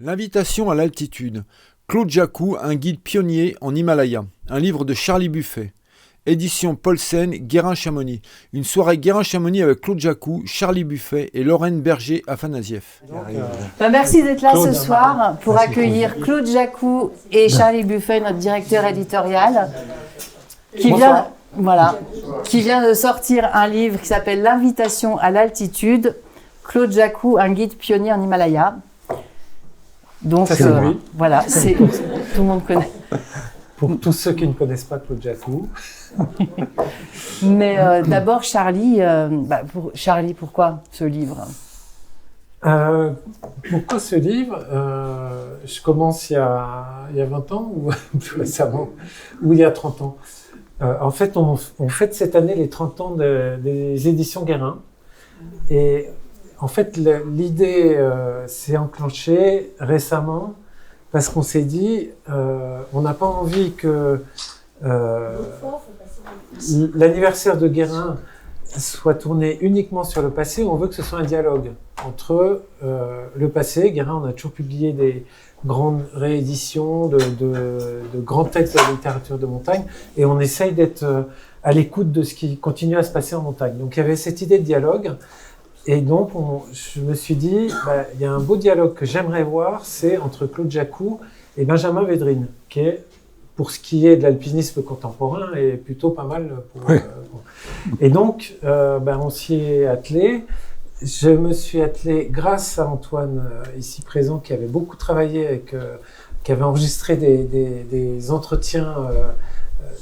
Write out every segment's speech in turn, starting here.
L'invitation à l'altitude. Claude Jacou, un guide pionnier en Himalaya. Un livre de Charlie Buffet. Édition Paulsen, Guérin-Chamonix. Une soirée Guérin-Chamonix avec Claude Jacou, Charlie Buffet et Lorraine Berger-Afanassieff. Merci d'être là ce soir pour accueillir Claude Jacou et Charlie Buffet, notre directeur éditorial, qui vient de sortir un livre qui s'appelle L'invitation à l'altitude. Claude Jacou, un guide pionnier en Himalaya. Donc voilà, tout le monde connaît. Pour tous ceux qui ne connaissent pas Claude Jacou. Mais d'abord, Charlie, Charlie, pourquoi ce livre ? Pourquoi ce livre ? Je commence il y a 20 ans ou plus récemment, ou il y a 30 ans. En fait, on fête cette année les 30 ans des éditions Guérin. Et en fait, l'idée s'est enclenchée récemment parce qu'on s'est dit, on n'a pas envie que l'anniversaire de Guérin soit tourné uniquement sur le passé. On veut que ce soit un dialogue entre le passé. Guérin, on a toujours publié des grandes rééditions de grands textes de la littérature de montagne et on essaye d'être à l'écoute de ce qui continue à se passer en montagne. Donc il y avait cette idée de dialogue. Et donc, je me suis dit, il y a un beau dialogue que j'aimerais voir, c'est entre Claude Jacou et Benjamin Védrine, qui est, pour ce qui est de l'alpinisme contemporain, est plutôt pas mal. Et donc, on s'y est attelé. Je me suis attelé grâce à Antoine, ici présent, qui avait beaucoup travaillé, qui avait enregistré des entretiens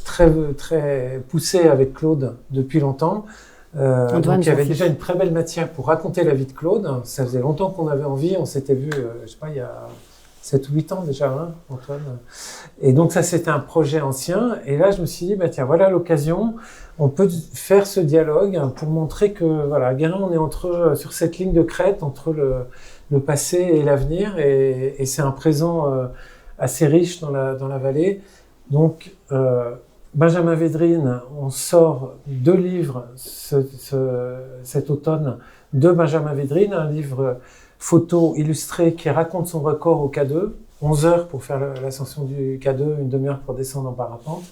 très, très poussés avec Claude depuis longtemps. Donc il y avait déjà une très belle matière pour raconter la vie de Claude. Ça faisait longtemps qu'on avait envie, on s'était vu, il y a 7 ou 8 ans déjà, hein, Antoine. Et donc ça, c'était un projet ancien. Et là, je me suis dit, tiens, voilà l'occasion, on peut faire ce dialogue pour montrer que, voilà, Guérin, on est sur cette ligne de crête entre le passé et l'avenir. Et c'est un présent assez riche dans la vallée. Donc, Benjamin Védrine, on sort 2 livres cet automne de Benjamin Védrine, un livre photo illustré qui raconte son record au K2, 11 heures pour faire l'ascension du K2, une demi-heure pour descendre en parapente,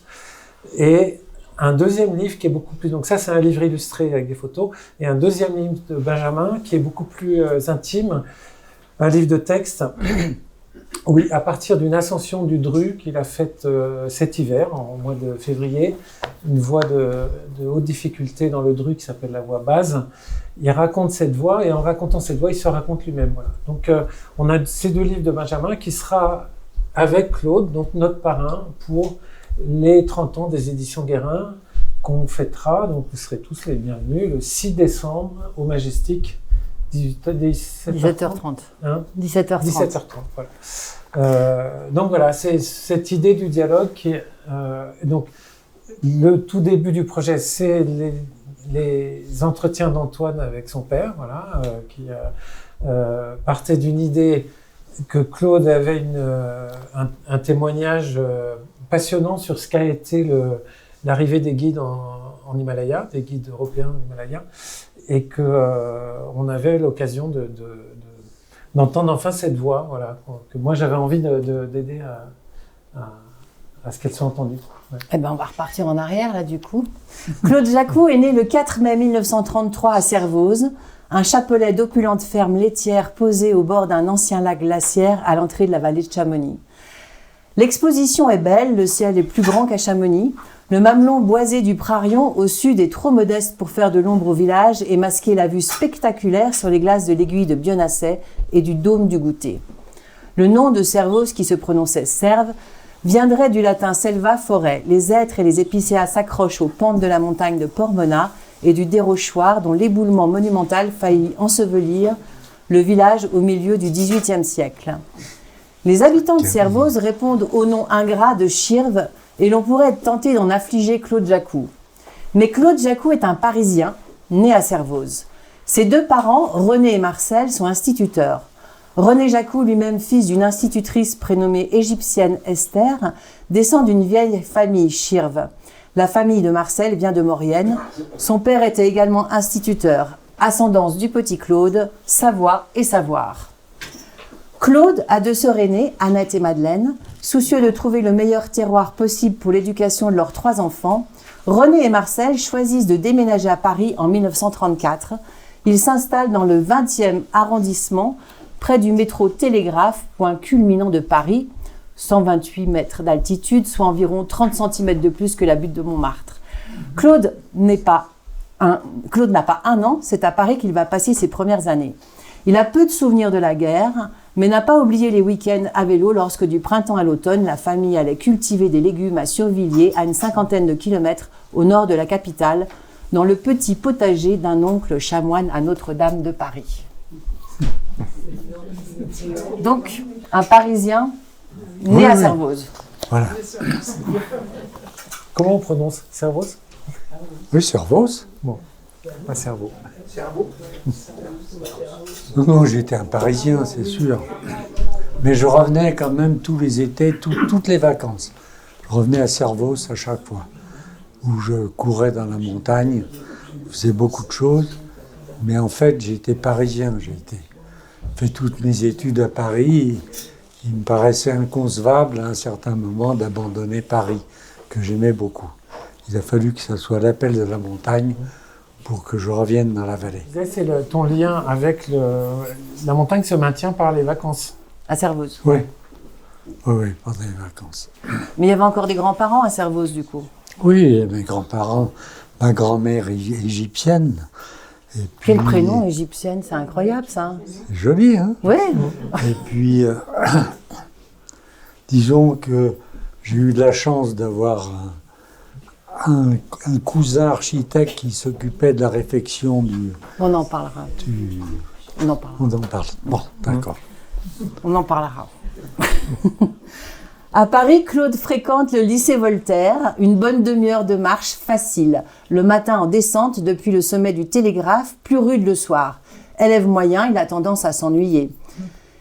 et un deuxième livre qui est beaucoup plus... Donc ça, c'est un livre illustré avec des photos, et un deuxième livre de Benjamin qui est beaucoup plus intime, un livre de texte. Oui, à partir d'une ascension du Dru qu'il a faite cet hiver, en mois de février, une voie de haute difficulté dans le Dru qui s'appelle la voie base. Il raconte cette voie et en racontant cette voie, il se raconte lui-même. Voilà. Donc, on a ces 2 livres de Benjamin qui sera avec Claude, donc notre parrain, pour les 30 ans des éditions Guérin qu'on fêtera. Donc, vous serez tous les bienvenus le 6 décembre au Majestic. 17h30. Hein 17h30. 17h30, voilà. Donc voilà, c'est cette idée du dialogue qui est... donc, le tout début du projet, c'est les entretiens d'Antoine avec son père, voilà, qui partait d'une idée que Claude avait un témoignage passionnant sur ce qu'a été l'arrivée des guides en Himalaya, des guides européens en Himalaya, et on avait l'occasion d'entendre enfin cette voix, voilà, que moi j'avais envie d'aider à ce qu'elle soit entendue. Ouais. Eh ben, on va repartir en arrière là du coup. Claude Jacou est né le 4 mai 1933 à Servoz, un chapelet d'opulentes fermes laitières posées au bord d'un ancien lac glaciaire à l'entrée de la vallée de Chamonix. L'exposition est belle, le ciel est plus grand qu'à Chamonix. Le mamelon boisé du Prarion au sud est trop modeste pour faire de l'ombre au village et masquer la vue spectaculaire sur les glaces de l'aiguille de Bionasset et du dôme du Goûter. Le nom de Servoz, qui se prononçait Serve, viendrait du latin selva, forêt. Les hêtres et les épicéas s'accrochent aux pentes de la montagne de Pormona et du dérochoir dont l'éboulement monumental faillit ensevelir le village au milieu du XVIIIe siècle. Les habitants de Servoz répondent au nom ingrat de Chirve et l'on pourrait être tenté d'en affliger Claude Jacou. Mais Claude Jacou est un Parisien, né à Servoz. Ses 2 parents, René et Marcel, sont instituteurs. René Jacou, lui-même fils d'une institutrice prénommée égyptienne Esther, descend d'une vieille famille Chirve. La famille de Marcel vient de Maurienne. Son père était également instituteur. Ascendance du petit Claude, Savoie et savoir. Claude a 2 sœurs aînées, Annette et Madeleine. Soucieux de trouver le meilleur terroir possible pour l'éducation de leurs 3 enfants, René et Marcel choisissent de déménager à Paris en 1934. Ils s'installent dans le 20e arrondissement, près du métro Télégraphe, point culminant de Paris, 128 mètres d'altitude, soit environ 30 cm de plus que la butte de Montmartre. Claude n'a pas 1 an, c'est à Paris qu'il va passer ses premières années. Il a peu de souvenirs de la guerre, mais n'a pas oublié les week-ends à vélo lorsque du printemps à l'automne, la famille allait cultiver des légumes à Survilliers, à une 50aine de kilomètres au nord de la capitale, dans le petit potager d'un oncle chanoine à Notre-Dame de Paris. Donc, un Parisien né à Servoz. Voilà. Comment on prononce? Servoz? Oui, Servoz. Bon, pas cerveau. Non, j'étais un Parisien, c'est sûr. Mais je revenais quand même tous les étés, toutes les vacances. Je revenais à Servoz à chaque fois, où je courais dans la montagne, je faisais beaucoup de choses. Mais en fait, j'étais Parisien. J'ai fait toutes mes études à Paris. Il me paraissait inconcevable à un certain moment d'abandonner Paris, que j'aimais beaucoup. Il a fallu que ça soit l'appel de la montagne pour que je revienne dans la vallée. C'est ton lien avec la montagne se maintient par les vacances. À Servoz. Oui, oui, pendant les vacances. Mais il y avait encore des grands-parents à Servoz, du coup. Oui, mes grands-parents, ma grand-mère égyptienne. Et puis, Quel prénom égyptienne, c'est incroyable ça. C'est joli, hein? Oui. Et puis, disons que j'ai eu de la chance d'avoir un cousin architecte qui s'occupait de la réfection du... On en parlera. On en parlera. On en parle. Bon, d'accord. On en parlera. À Paris, Claude fréquente le lycée Voltaire, une bonne demi-heure de marche facile, le matin en descente depuis le sommet du Télégraphe, plus rude le soir. Élève moyen, il a tendance à s'ennuyer.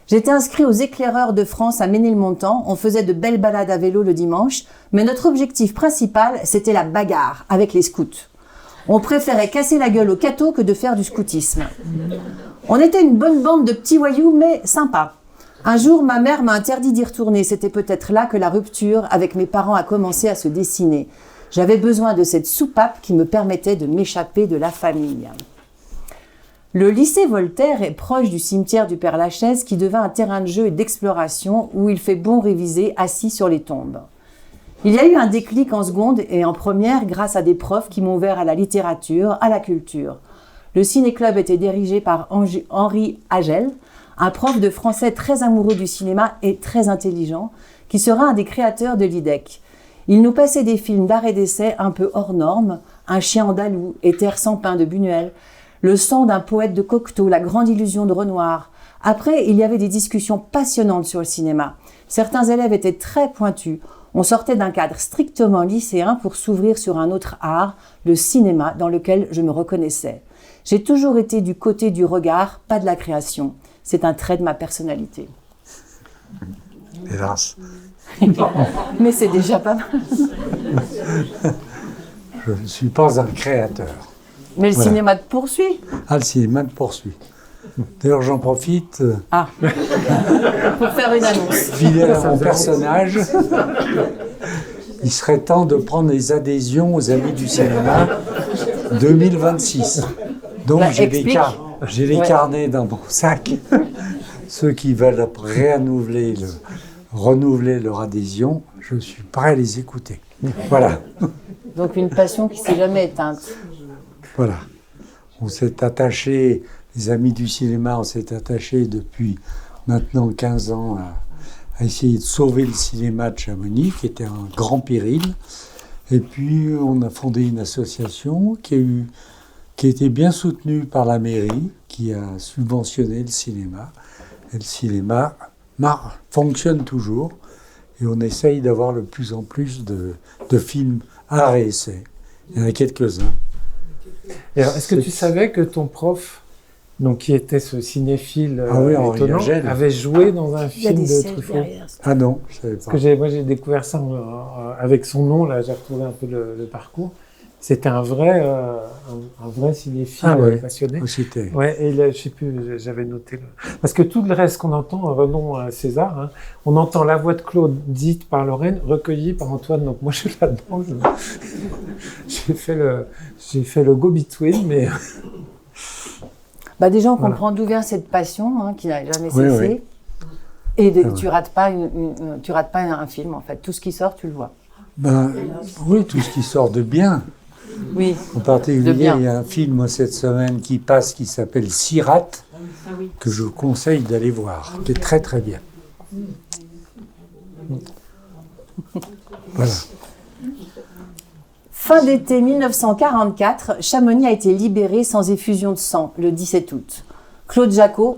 J'étais inscrit aux Éclaireurs de France à Ménilmontant, on faisait de belles balades à vélo le dimanche, mais notre objectif principal, c'était la bagarre avec les scouts. On préférait casser la gueule aux cathos que de faire du scoutisme. On était une bonne bande de petits voyous, mais sympas. Un jour, ma mère m'a interdit d'y retourner. C'était peut-être là que la rupture avec mes parents a commencé à se dessiner. J'avais besoin de cette soupape qui me permettait de m'échapper de la famille. Le lycée Voltaire est proche du cimetière du Père-Lachaise qui devint un terrain de jeu et d'exploration où il fait bon réviser assis sur les tombes. Il y a eu un déclic en seconde et en première grâce à des profs qui m'ont ouvert à la littérature, à la culture. Le ciné-club était dirigé par Henri Hagel, un prof de français très amoureux du cinéma et très intelligent, qui sera un des créateurs de l'IDEC. Il nous passait des films d'art et d'essai un peu hors normes, Un chien andalou et Terre sans pain de Buñuel, Le sang d'un poète de Cocteau, La grande illusion de Renoir. Après, il y avait des discussions passionnantes sur le cinéma. Certains élèves étaient très pointus. On sortait d'un cadre strictement lycéen pour s'ouvrir sur un autre art, le cinéma, dans lequel je me reconnaissais. J'ai toujours été du côté du regard, pas de la création. C'est un trait de ma personnalité. Hélas. Mais c'est déjà pas mal. Je ne suis pas un créateur. Mais le Voilà. cinéma te poursuit. Ah, le cinéma me poursuit. D'ailleurs, j'en profite. Ah, pour faire une annonce. Fidèle à mon personnage, il serait temps de prendre les adhésions aux Amis du cinéma 2026. Donc Bah, j'ai explique. les Ouais. carnets dans mon sac. Ceux qui veulent renouveler leur adhésion, je suis prêt à les écouter. Voilà. Donc une passion qui s'est jamais éteinte. Voilà. On s'est attaché, les Amis du cinéma, on s'est attaché depuis maintenant 15 ans à essayer de sauver le cinéma de Chamonix, qui était un grand péril. Et puis, on a fondé une association qui a été bien soutenue par la mairie, qui a subventionné le cinéma. Et le cinéma fonctionne toujours. Et on essaye d'avoir de plus en plus de films art et essai. Il y en a quelques-uns. Et alors, est-ce que tu savais que ton prof, donc qui était ce cinéphile Henri étonnant, Hagel, avait joué dans un Il y a film des de sièges Truffaut? derrière. Ah non, je savais Parce pas. que moi j'ai découvert ça avec son nom, là j'ai retrouvé un peu le parcours. C'était un vrai cinéphile passionné. C'était. Ouais, et là, je sais plus, j'avais noté. Parce que tout le reste qu'on entend, revenons à César, hein, on entend la voix de Claude dite par Lorraine, recueillie par Antoine. Donc moi, je suis là-dedans. J'ai fait le go-between, mais... Bah déjà, on comprend d'où vient cette passion qui n'a jamais cessé. Et tu rates pas tu rates pas un film, en fait. Tout ce qui sort, tu le vois. Ben, oui, tout ce qui sort de bien. Oui. En particulier, il y a un film moi, cette semaine qui passe qui s'appelle Sirat, que je vous conseille d'aller voir, qui est très très bien. Voilà. Fin d'été 1944, Chamonix a été libéré sans effusion de sang le 17 août. Claude Jacou,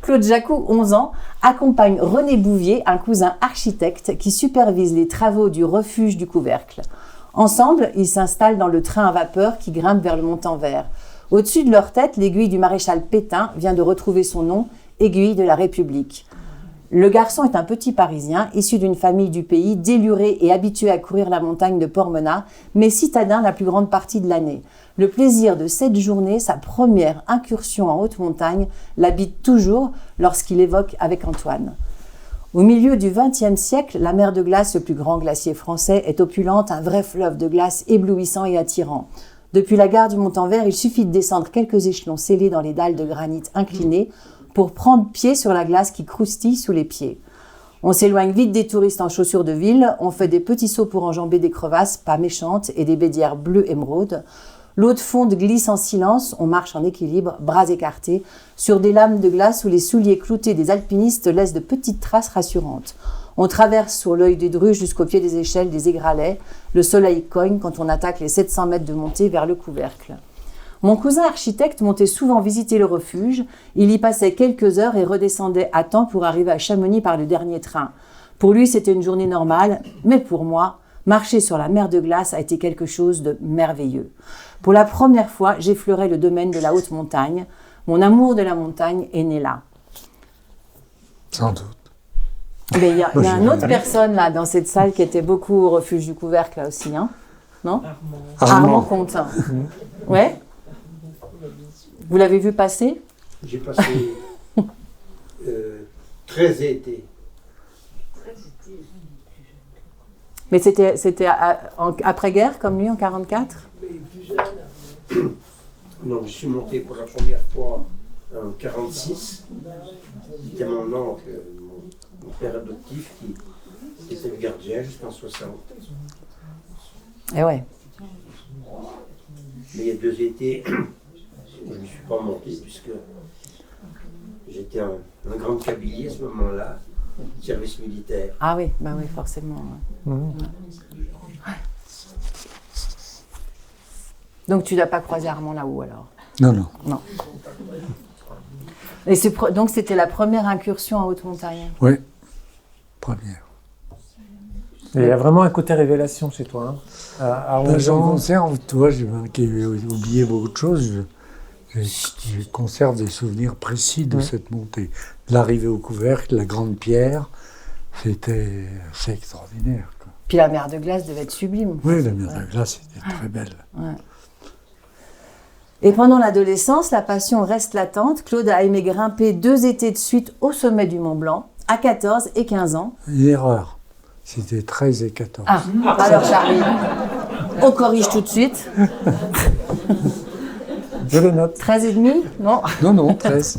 Claude Jacou, 11 ans, accompagne René Bouvier, un cousin architecte qui supervise les travaux du refuge du Couvercle. Ensemble, ils s'installent dans le train à vapeur qui grimpe vers le Montanvert. Au-dessus de leur tête, l'aiguille du maréchal Pétain vient de retrouver son nom, aiguille de la République. Le garçon est un petit Parisien, issu d'une famille du pays, déluré et habitué à courir la montagne de Pormenat, mais citadin la plus grande partie de l'année. Le plaisir de cette journée, sa première incursion en haute montagne, l'habite toujours lorsqu'il évoque avec Antoine. Au milieu du XXe siècle, la mer de glace, le plus grand glacier français, est opulente, un vrai fleuve de glace éblouissant et attirant. Depuis la gare du Montanvert, il suffit de descendre quelques échelons scellés dans les dalles de granit inclinées pour prendre pied sur la glace qui croustille sous les pieds. On s'éloigne vite des touristes en chaussures de ville, on fait des petits sauts pour enjamber des crevasses pas méchantes et des bédières bleues émeraude. L'eau de fonte glisse en silence, on marche en équilibre, bras écartés, sur des lames de glace où les souliers cloutés des alpinistes laissent de petites traces rassurantes. On traverse sur l'œil des Drues jusqu'au pied des échelles des Aigralais. Le soleil cogne quand on attaque les 700 mètres de montée vers le Couvercle. Mon cousin architecte montait souvent visiter le refuge. Il y passait quelques heures et redescendait à temps pour arriver à Chamonix par le dernier train. Pour lui, c'était une journée normale, mais pour moi, marcher sur la mer de glace a été quelque chose de merveilleux. Pour la première fois, j'effleurais le domaine de la haute montagne. Mon amour de la montagne est né là. Sans doute. Mais il y a une autre personne là dans cette salle qui était beaucoup au refuge du Couvercle là aussi, hein? Non? Armand Comte. Ouais. Vous l'avez vu passer? J'ai passé 13 étés. Mais c'était après-guerre comme lui en 44? Non, je suis monté pour la première fois en 46. C'était mon oncle, mon père adoptif qui était le gardien jusqu'en 60. Eh ouais. Mais il y a 2 étés, je ne suis pas monté puisque j'étais un grand cavalier à ce moment-là, service militaire. Ah oui, bah oui, forcément. Ouais. Donc tu n'as pas croisé Armand là-haut alors? Non. Et donc c'était la première incursion en haute montagne? Oui, première. Et il y a vraiment un côté révélation chez toi. Hein, j'en conserve, toi, j'ai oublié beaucoup de choses. Je conserve des souvenirs précis de cette montée. L'arrivée au Couvercle, la grande pierre, c'était assez extraordinaire. Quoi. Puis la mer de glace devait être sublime. Oui, la mer de glace était très belle. Ouais. Et pendant l'adolescence, la passion reste latente. Claude a aimé grimper 2 étés de suite au sommet du Mont Blanc, à 14 et 15 ans. Une erreur. C'était 13 et 14. Ah, alors Charlie, on corrige tout de suite. Je le note. 13 et demi? Non. Non, 13.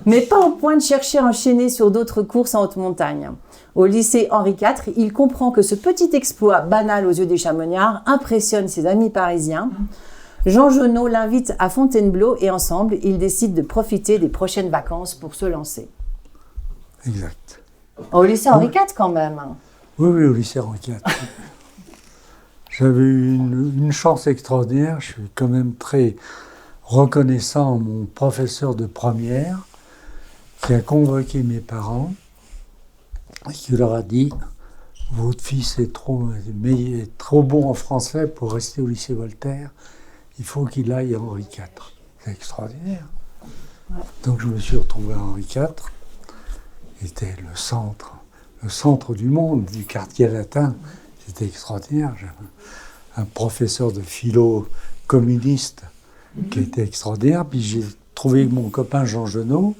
Mais pas au point de chercher à enchaîner sur d'autres courses en haute montagne. Au lycée Henri IV, il comprend que ce petit exploit banal aux yeux des Chamonniards impressionne ses amis parisiens. Jean Genot l'invite à Fontainebleau et ensemble, ils décident de profiter des prochaines vacances pour se lancer. Exact. Au lycée Henri IV quand même. Oui, au lycée Henri IV. J'avais eu une chance extraordinaire. Je suis quand même très reconnaissant à mon professeur de première qui a convoqué mes parents et qui leur a dit « Votre fils est trop bon en français pour rester au lycée Voltaire. Il faut qu'il aille à Henri IV. » C'est extraordinaire. Ouais. Donc je me suis retrouvé à Henri IV. C'était le centre le centre du monde, du quartier latin. C'était extraordinaire. J'avais un professeur de philo communiste qui était extraordinaire. Puis j'ai trouvé mon copain Jean Genot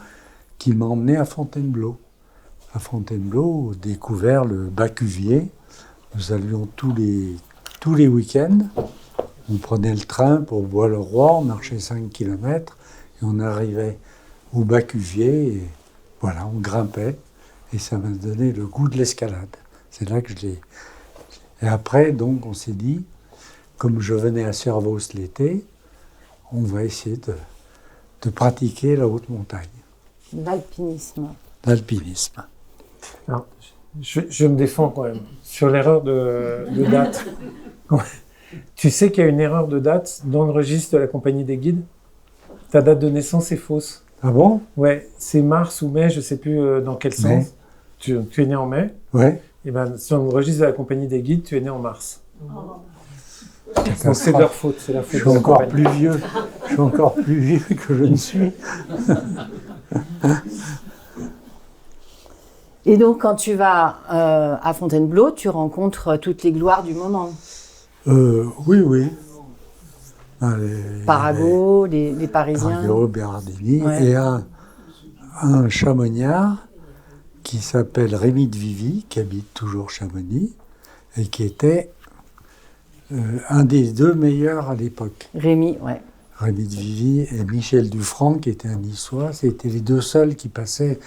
qui m'a emmené à Fontainebleau. À Fontainebleau, découvert le Bacuvier. Nous allions tous les week-ends. On prenait le train pour Bois-le-Roi, on marchait 5 km et on arrivait au Bacuvier. Et voilà, on grimpait et ça m'a donné le goût de l'escalade. C'est là que je l'ai. Et après, donc, on s'est dit, comme je venais à Servoz l'été, on va essayer de pratiquer la haute montagne. L'alpinisme. L'alpinisme. Alors, je me défends quand même sur l'erreur de date. Tu sais qu'il y a une erreur de date dans le registre de la compagnie des guides? Ta date de naissance est fausse. Ah bon? Ouais, c'est mars ou mai, je ne sais plus dans quel Mai. sens. Tu es né en mai. Ouais. Et ben, sur le registre de la compagnie des guides, tu es né en mars. Donc c'est Catastrophe. de leur faute, c'est la faute Je de suis la encore compagnie. plus vieux. Je suis encore plus vieux que je ne suis. Et donc, quand tu vas à Fontainebleau, tu rencontres toutes les gloires du moment. Oui. Parago, les Parisiens. Parago, Bérardini, Ouais. et un chamonniard qui s'appelle Rémi de Vivy, qui habite toujours Chamonix, et qui était un des deux meilleurs à l'époque. Rémi, ouais. Rémi de Vivy et Michel Dufranc, qui était un niçois, c'était les deux seuls qui passaient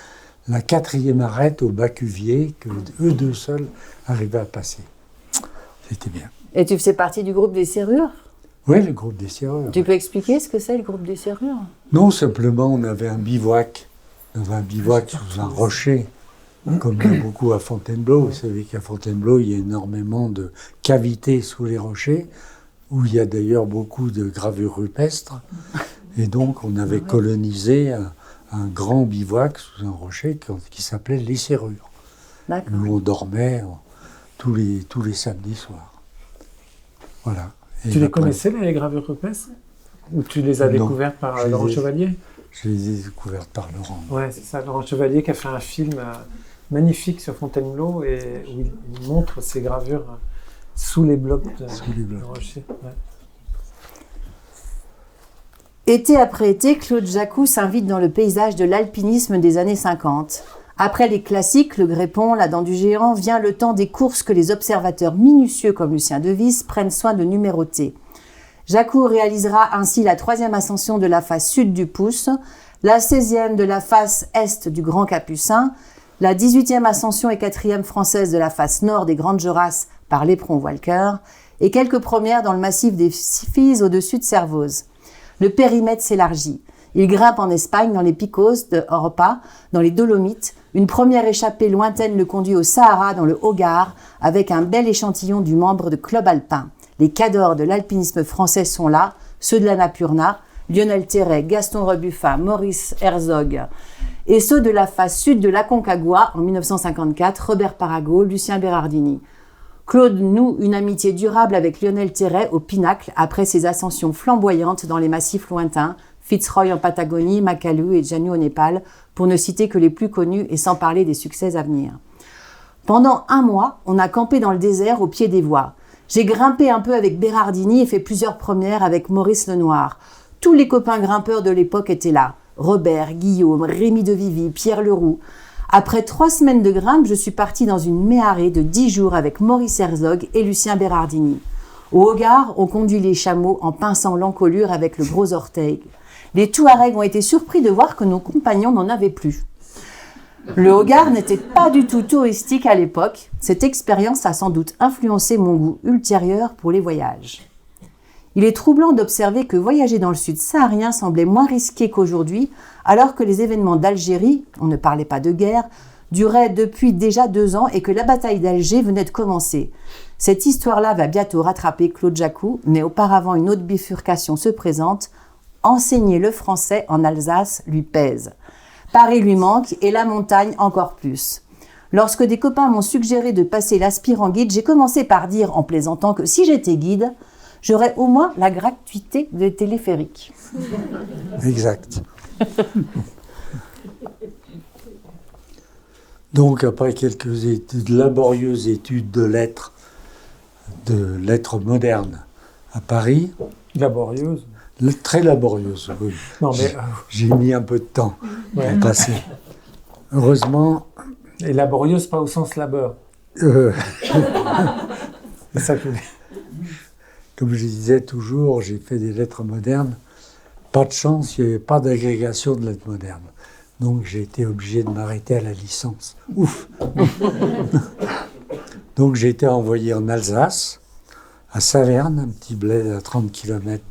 la 4e arête au Bacuvier, que eux deux seuls arrivaient à passer. C'était bien. Et tu faisais partie du groupe des Serrures? Oui, le groupe des Serrures. Tu peux expliquer ce que c'est, le groupe des Serrures? Non, simplement, on avait un bivouac. On avait un bivouac sous un rocher, comme il y a beaucoup à Fontainebleau. Vous savez qu'à Fontainebleau, il y a énormément de cavités sous les rochers, où il y a d'ailleurs beaucoup de gravures rupestres. Et donc, on avait colonisé un grand bivouac sous un rocher qui s'appelait les Serrures, D'accord. où on dormait tous les samedis soirs. Voilà. Et Tu les après, connaissais, les gravures rupestres? Ou tu les as Non. découvertes par Je Laurent les ai- Chevalier? Je les ai découvertes par Laurent. Ouais, c'est ça, Laurent Chevalier qui a fait un film magnifique sur Fontainebleau et où il montre ces gravures sous les blocs Sous les blocs. de rocher. Ouais. Été après été, Claude Jacou s'invite dans le paysage de l'alpinisme des années 50. Après les classiques, le Grépon, la Dent du Géant, vient le temps des courses que les observateurs minutieux comme Lucien Devis prennent soin de numéroter. Jacou réalisera ainsi la 3e ascension de la face sud du Pouce, la 16e de la face est du Grand Capucin, la 18e ascension et 4e française de la face nord des Grandes Jorasses par l'éperon Walker, et quelques premières dans le massif des Filles au-dessus de Servoz. Le périmètre s'élargit. Il grimpe en Espagne, dans les Picos de Europa, dans les Dolomites. Une première échappée lointaine le conduit au Sahara, dans le Haut-Gard, avec un bel échantillon du membre de Club Alpin. Les cadors de l'alpinisme français sont là, ceux de l'Annapurna, Lionel Terray, Gaston Rebuffa, Maurice Herzog, et ceux de la face sud de l'Aconcagua, en 1954, Robert Parago, Lucien Bérardini. Claude noue une amitié durable avec Lionel Terray au Pinacle après ses ascensions flamboyantes dans les massifs lointains, Fitzroy en Patagonie, Makalu et Jannu au Népal, pour ne citer que les plus connus et sans parler des succès à venir. Pendant 1 mois, on a campé dans le désert au pied des voies. J'ai grimpé un peu avec Bérardini et fait plusieurs premières avec Maurice Lenoir. Tous les copains grimpeurs de l'époque étaient là. Robert, Guillaume, Rémi de Vivy, Pierre Leroux. Après 3 semaines de grimpe, je suis partie dans une méharée de 10 jours avec Maurice Herzog et Lucien Bérardini. Au Haut-Gard, on conduit les chameaux en pinçant l'encolure avec le gros orteil. Les Touaregs ont été surpris de voir que nos compagnons n'en avaient plus. Le Haut-Gard n'était pas du tout touristique à l'époque. Cette expérience a sans doute influencé mon goût ultérieur pour les voyages. Il est troublant d'observer que voyager dans le sud saharien semblait moins risqué qu'aujourd'hui, alors que les événements d'Algérie, on ne parlait pas de guerre, duraient depuis déjà 2 ans et que la bataille d'Alger venait de commencer. Cette histoire-là va bientôt rattraper Claude Jacou, mais auparavant une autre bifurcation se présente. Enseigner le français en Alsace lui pèse. Paris lui manque et la montagne encore plus. Lorsque des copains m'ont suggéré de passer l'aspirant guide, j'ai commencé par dire en plaisantant que si j'étais guide, j'aurais au moins la gratuité de téléphérique. Exact. Donc, après quelques laborieuses études de lettres modernes à Paris, Laborieuse. très laborieuses, oui. Non, mais. J'ai mis un peu de temps Ouais. à passer. Heureusement, Et laborieuse, pas au sens labeur. C'est ça que je voulais. comme je disais toujours, j'ai fait des lettres modernes. Pas de chance, il n'y avait pas d'agrégation de lettres modernes. Donc j'ai été obligé de m'arrêter à la licence. Ouf. Donc j'ai été envoyé en Alsace, à Saverne, un petit bled à 30 km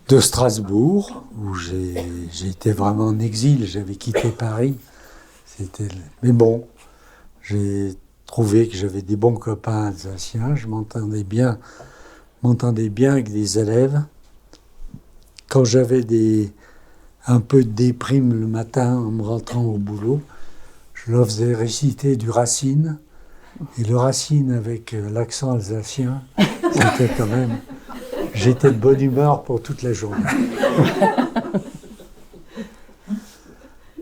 de Strasbourg, où j'ai été vraiment en exil. J'avais quitté Paris. Mais bon, j'ai trouvé que j'avais des bons copains alsaciens. Je m'entendais bien avec des élèves. Quand j'avais un peu de déprime le matin en me rentrant au boulot, je leur faisais réciter du Racine. Et le Racine avec l'accent alsacien, c'était quand même... J'étais de bonne humeur pour toute la journée.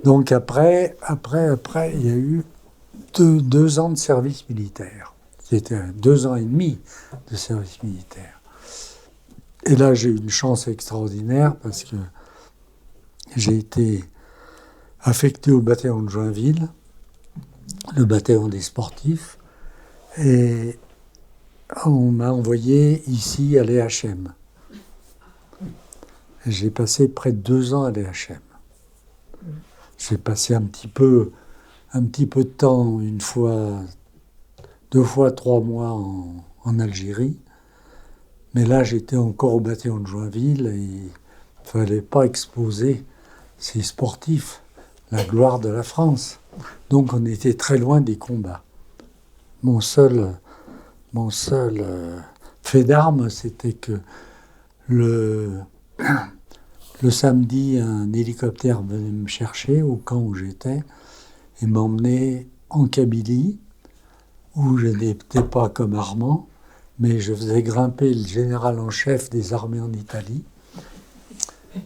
Donc après, il y a eu deux ans de service militaire. C'était 2 ans et demi de service militaire. Et là, j'ai eu une chance extraordinaire parce que j'ai été affecté au bataillon de Joinville, le bataillon des sportifs, et on m'a envoyé ici à l'EHM. J'ai passé près de 2 ans à l'EHM. J'ai passé un petit peu de temps, 1 fois, 2 fois 3 mois en Algérie. Mais là, j'étais encore au bataillon de Joinville et il ne fallait pas exposer ces sportifs, la gloire de la France. Donc on était très loin des combats. Mon seul fait d'armes, c'était que le samedi, un hélicoptère venait me chercher au camp où j'étais et m'emmenait en Kabylie, où je n'étais pas comme Armand, mais je faisais grimper le général en chef des armées en Italie,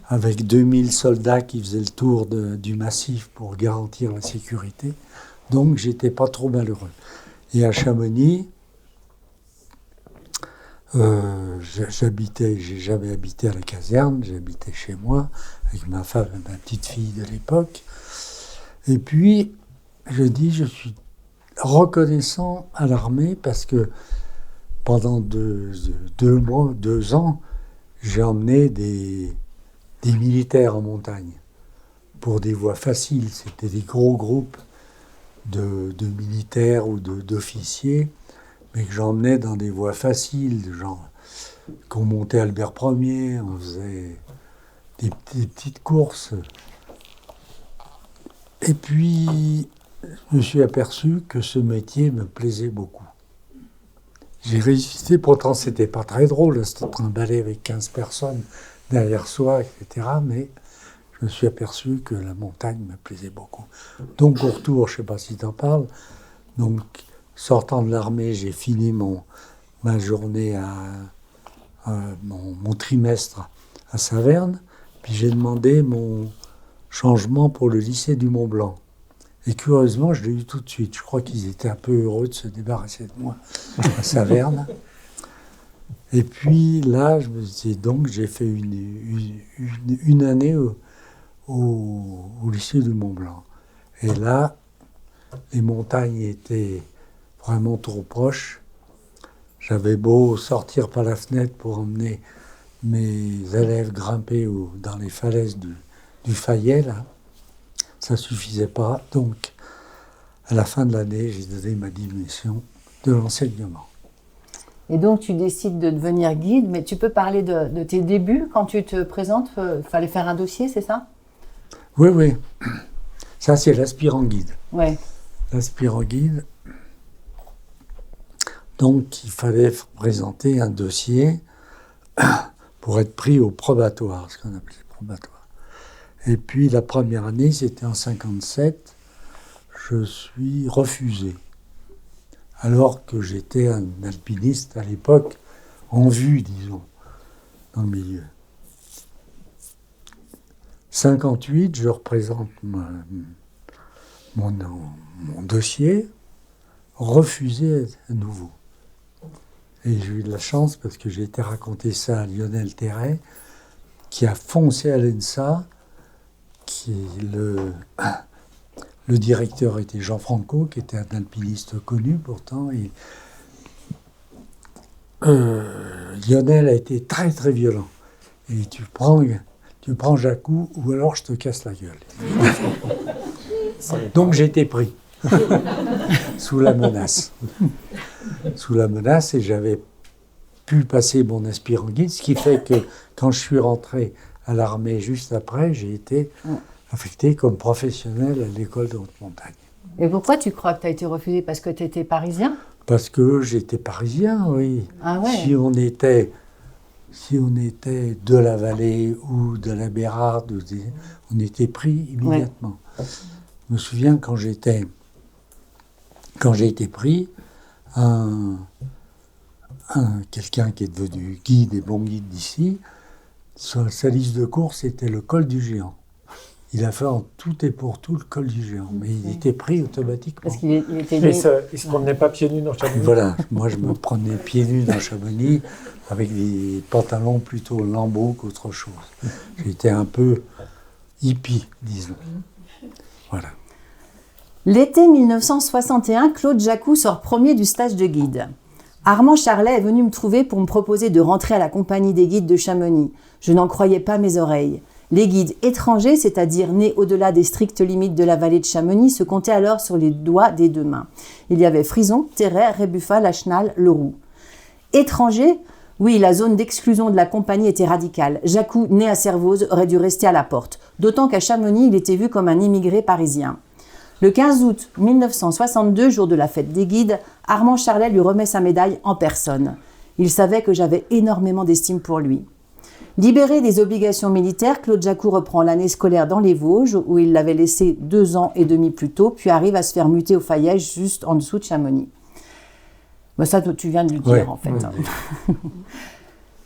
avec 2000 soldats qui faisaient le tour du massif pour garantir la sécurité. Donc j'étais pas trop malheureux. Et à Chamonix, j'ai jamais habité à la caserne, j'ai habité chez moi, avec ma femme et ma petite fille de l'époque. Et puis, je suis reconnaissant à l'armée parce que pendant 2 ans, j'ai emmené des militaires en montagne pour des voies faciles. C'était des gros groupes de militaires ou d'officiers, mais que j'emmenais dans des voies faciles, genre qu'on montait Albert Ier, on faisait des petites courses. Et puis, je me suis aperçu que ce métier me plaisait beaucoup. J'ai résisté, pourtant c'était pas très drôle, c'était un balai avec 15 personnes derrière soi, etc. Mais je me suis aperçu que la montagne me plaisait beaucoup. Donc au retour, je ne sais pas si tu en parles, donc sortant de l'armée, j'ai fini ma journée, mon trimestre à Saverne, puis j'ai demandé mon changement pour le lycée du Mont-Blanc. Et curieusement, je l'ai eu tout de suite. Je crois qu'ils étaient un peu heureux de se débarrasser de moi à Saverne. Et puis là, j'ai fait une année au lycée du Mont-Blanc. Et là, les montagnes étaient vraiment trop proches. J'avais beau sortir par la fenêtre pour emmener mes élèves grimper dans les falaises du Fayet, là. Ça ne suffisait pas. Donc, à la fin de l'année, j'ai donné ma démission de l'enseignement. Et donc, tu décides de devenir guide, mais tu peux parler de tes débuts quand tu te présentes. Il fallait faire un dossier, c'est ça? Oui. Ça, c'est l'aspirant guide. Ouais. L'aspirant guide. Donc, il fallait présenter un dossier pour être pris au probatoire, ce qu'on appelait le probatoire. Et puis, la première année, c'était en 1957, je suis refusé. Alors que j'étais un alpiniste à l'époque, en vue, disons, dans le milieu. 1958, je représente mon dossier, refusé à nouveau. Et j'ai eu de la chance parce que j'ai été raconter ça à Lionel Terray, qui a foncé à l'ENSA, qui est le directeur était Jean Franco, qui était un alpiniste connu pourtant. Et, Lionel a été très très violent. Et tu prends Jacou ou alors je te casse la gueule. Donc j'ai été pris sous la menace. Sous la menace, et j'avais pu passer mon aspirant guide, ce qui fait que quand je suis rentré à l'armée juste après, j'ai été affecté comme professionnel à l'école de haute montagne. Et pourquoi tu crois que tu as été refusé? Parce que tu étais parisien? Parce que j'étais parisien, oui. Ah ouais. Si on était de la vallée ou de la Bérarde, on était pris immédiatement. Ouais. Je me souviens quand j'ai été pris, quelqu'un qui est devenu guide et bon guide d'ici, sa liste de course c'était le col du Géant. Il a fait en tout et pour tout le col du Géant, mais il était pris automatiquement. Parce qu'il était il se promenait pas pieds nus dans Chamonix. Voilà, moi je me prenais pieds nus dans Chamonix avec des pantalons plutôt lambeaux qu'autre chose. J'étais un peu hippie, disons. Voilà. L'été 1961, Claude Jacou sort premier du stage de guide. Armand Charlet est venu me trouver pour me proposer de rentrer à la compagnie des guides de Chamonix. Je n'en croyais pas mes oreilles. Les guides étrangers, c'est-à-dire nés au-delà des strictes limites de la vallée de Chamonix, se comptaient alors sur les doigts des deux mains. Il y avait Frison, Terray, Rébuffat, Lachenal, Leroux. Étrangers, oui, la zone d'exclusion de la compagnie était radicale. Jacou, né à Servoz, aurait dû rester à la porte. D'autant qu'à Chamonix, il était vu comme un immigré parisien. Le 15 août 1962, jour de la fête des guides, Armand Charlet lui remet sa médaille en personne. Il savait que j'avais énormément d'estime pour lui. Libéré des obligations militaires, Claude Jacou reprend l'année scolaire dans les Vosges, où il l'avait laissé 2 ans et demi plus tôt, puis arrive à se faire muter au Fayège, juste en dessous de Chamonix. Ben ça, tu viens de lui dire, en fait. Ouais.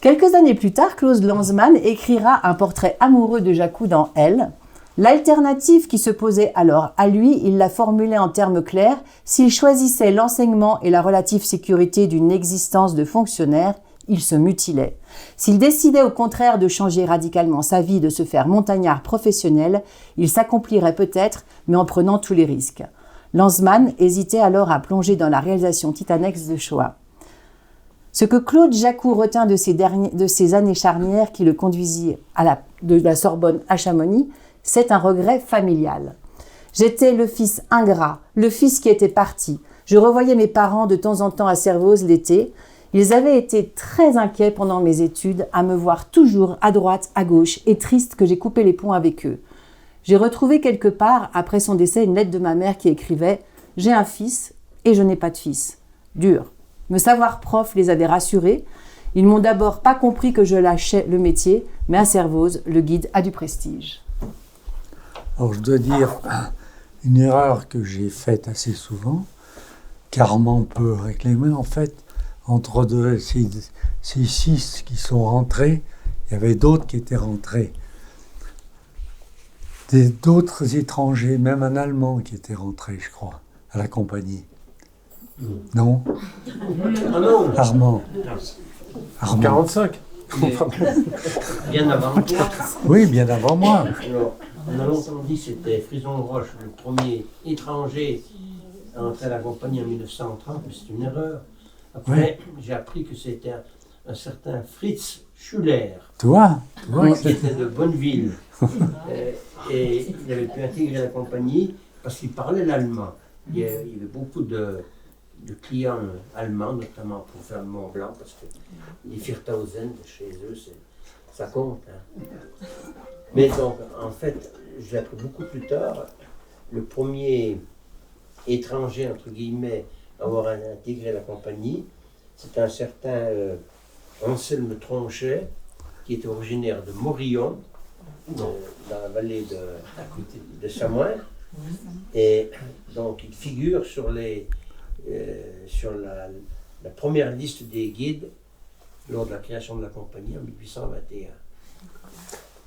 Quelques années plus tard, Claude Lanzmann écrira un portrait amoureux de Jacou dans Elle. L'alternative qui se posait alors à lui, il la formulait en termes clairs, s'il choisissait l'enseignement et la relative sécurité d'une existence de fonctionnaire, il se mutilait. S'il décidait au contraire de changer radicalement sa vie, de se faire montagnard professionnel, il s'accomplirait peut-être, mais en prenant tous les risques. Lanzmann hésitait alors à plonger dans la réalisation titanesque de Shoah. Ce que Claude Jacou retint de ces années charnières qui le conduisit de la Sorbonne à Chamonix, c'est un regret familial. J'étais le fils ingrat, le fils qui était parti. Je revoyais mes parents de temps en temps à Servoz l'été. Ils avaient été très inquiets pendant mes études à me voir toujours à droite, à gauche, et triste que j'ai coupé les ponts avec eux. J'ai retrouvé quelque part, après son décès, une lettre de ma mère qui écrivait « J'ai un fils et je n'ai pas de fils ». Dur. Me savoir prof les avait rassurés. Ils m'ont d'abord pas compris que je lâchais le métier, mais à Servoz, le guide a du prestige. Alors je dois dire une erreur que j'ai faite assez souvent, qu'Armand peut réclamer en fait. Entre ces 6 qui sont rentrés, il y avait d'autres qui étaient rentrés. D'autres étrangers, même un Allemand qui était rentré, je crois, à la compagnie. Non? Armand. 45. Bien avant toi. Oui, bien avant moi. Alors, on a longtemps dit que c'était Frison Roche, le premier étranger à entrer à la compagnie en 1930, mais c'est une erreur. Après, j'ai appris que c'était un certain Fritz Schuller, toi qui était de Bonneville. Et il avait pu intégrer la compagnie parce qu'il parlait l'allemand. Il y avait beaucoup de clients allemands, notamment pour faire le Mont Blanc, parce que les Viertausend, chez eux, ça compte. Hein. Mais donc, en fait, j'ai appris beaucoup plus tard, le premier étranger, entre guillemets, avoir intégré la compagnie, c'est un certain Anselme Tronchet, qui était originaire de Morillon, dans la vallée de Samoin. Et donc il figure sur la première liste des guides lors de la création de la compagnie en 1821.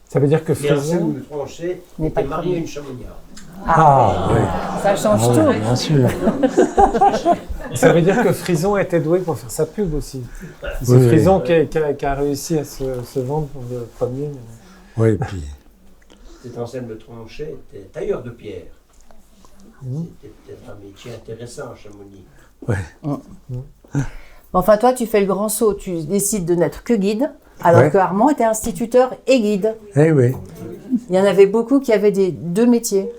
Ça veut dire que Anselme Tronchet était marié à une chamoniarde. Ah, oui. Ça change Ah, tout. oui, bien sûr. Ça veut dire que Frison était doué pour faire sa pub aussi. C'est Oui, Frison qui a réussi à se vendre pour le premier. Oui, puis Cet Anselme Tronchet était tailleur de pierre. Mhm. C'était peut-être un métier intéressant à Chamonix. Enfin, toi, tu fais le grand saut. Tu décides de n'être que guide, alors Ouais. que Armand était instituteur et guide. eh oui. Il y en avait beaucoup qui avaient deux métiers.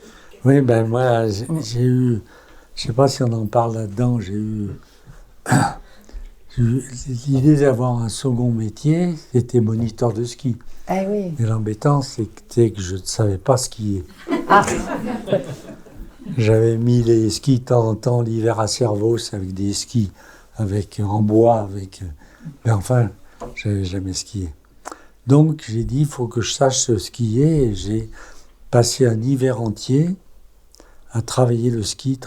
Oui, ben moi, j'ai eu, je sais pas si on en parle là-dedans, j'ai eu l'idée d'avoir un second métier, c'était moniteur de ski. Eh oui. Et l'embêtant, c'était que je ne savais pas skier. Ah, J'avais mis les skis de temps en temps l'hiver à Servos avec des skis en bois, mais enfin, j'avais jamais skié. Donc j'ai dit, il faut que je sache skier, et j'ai passé un hiver entier à travailler le ski.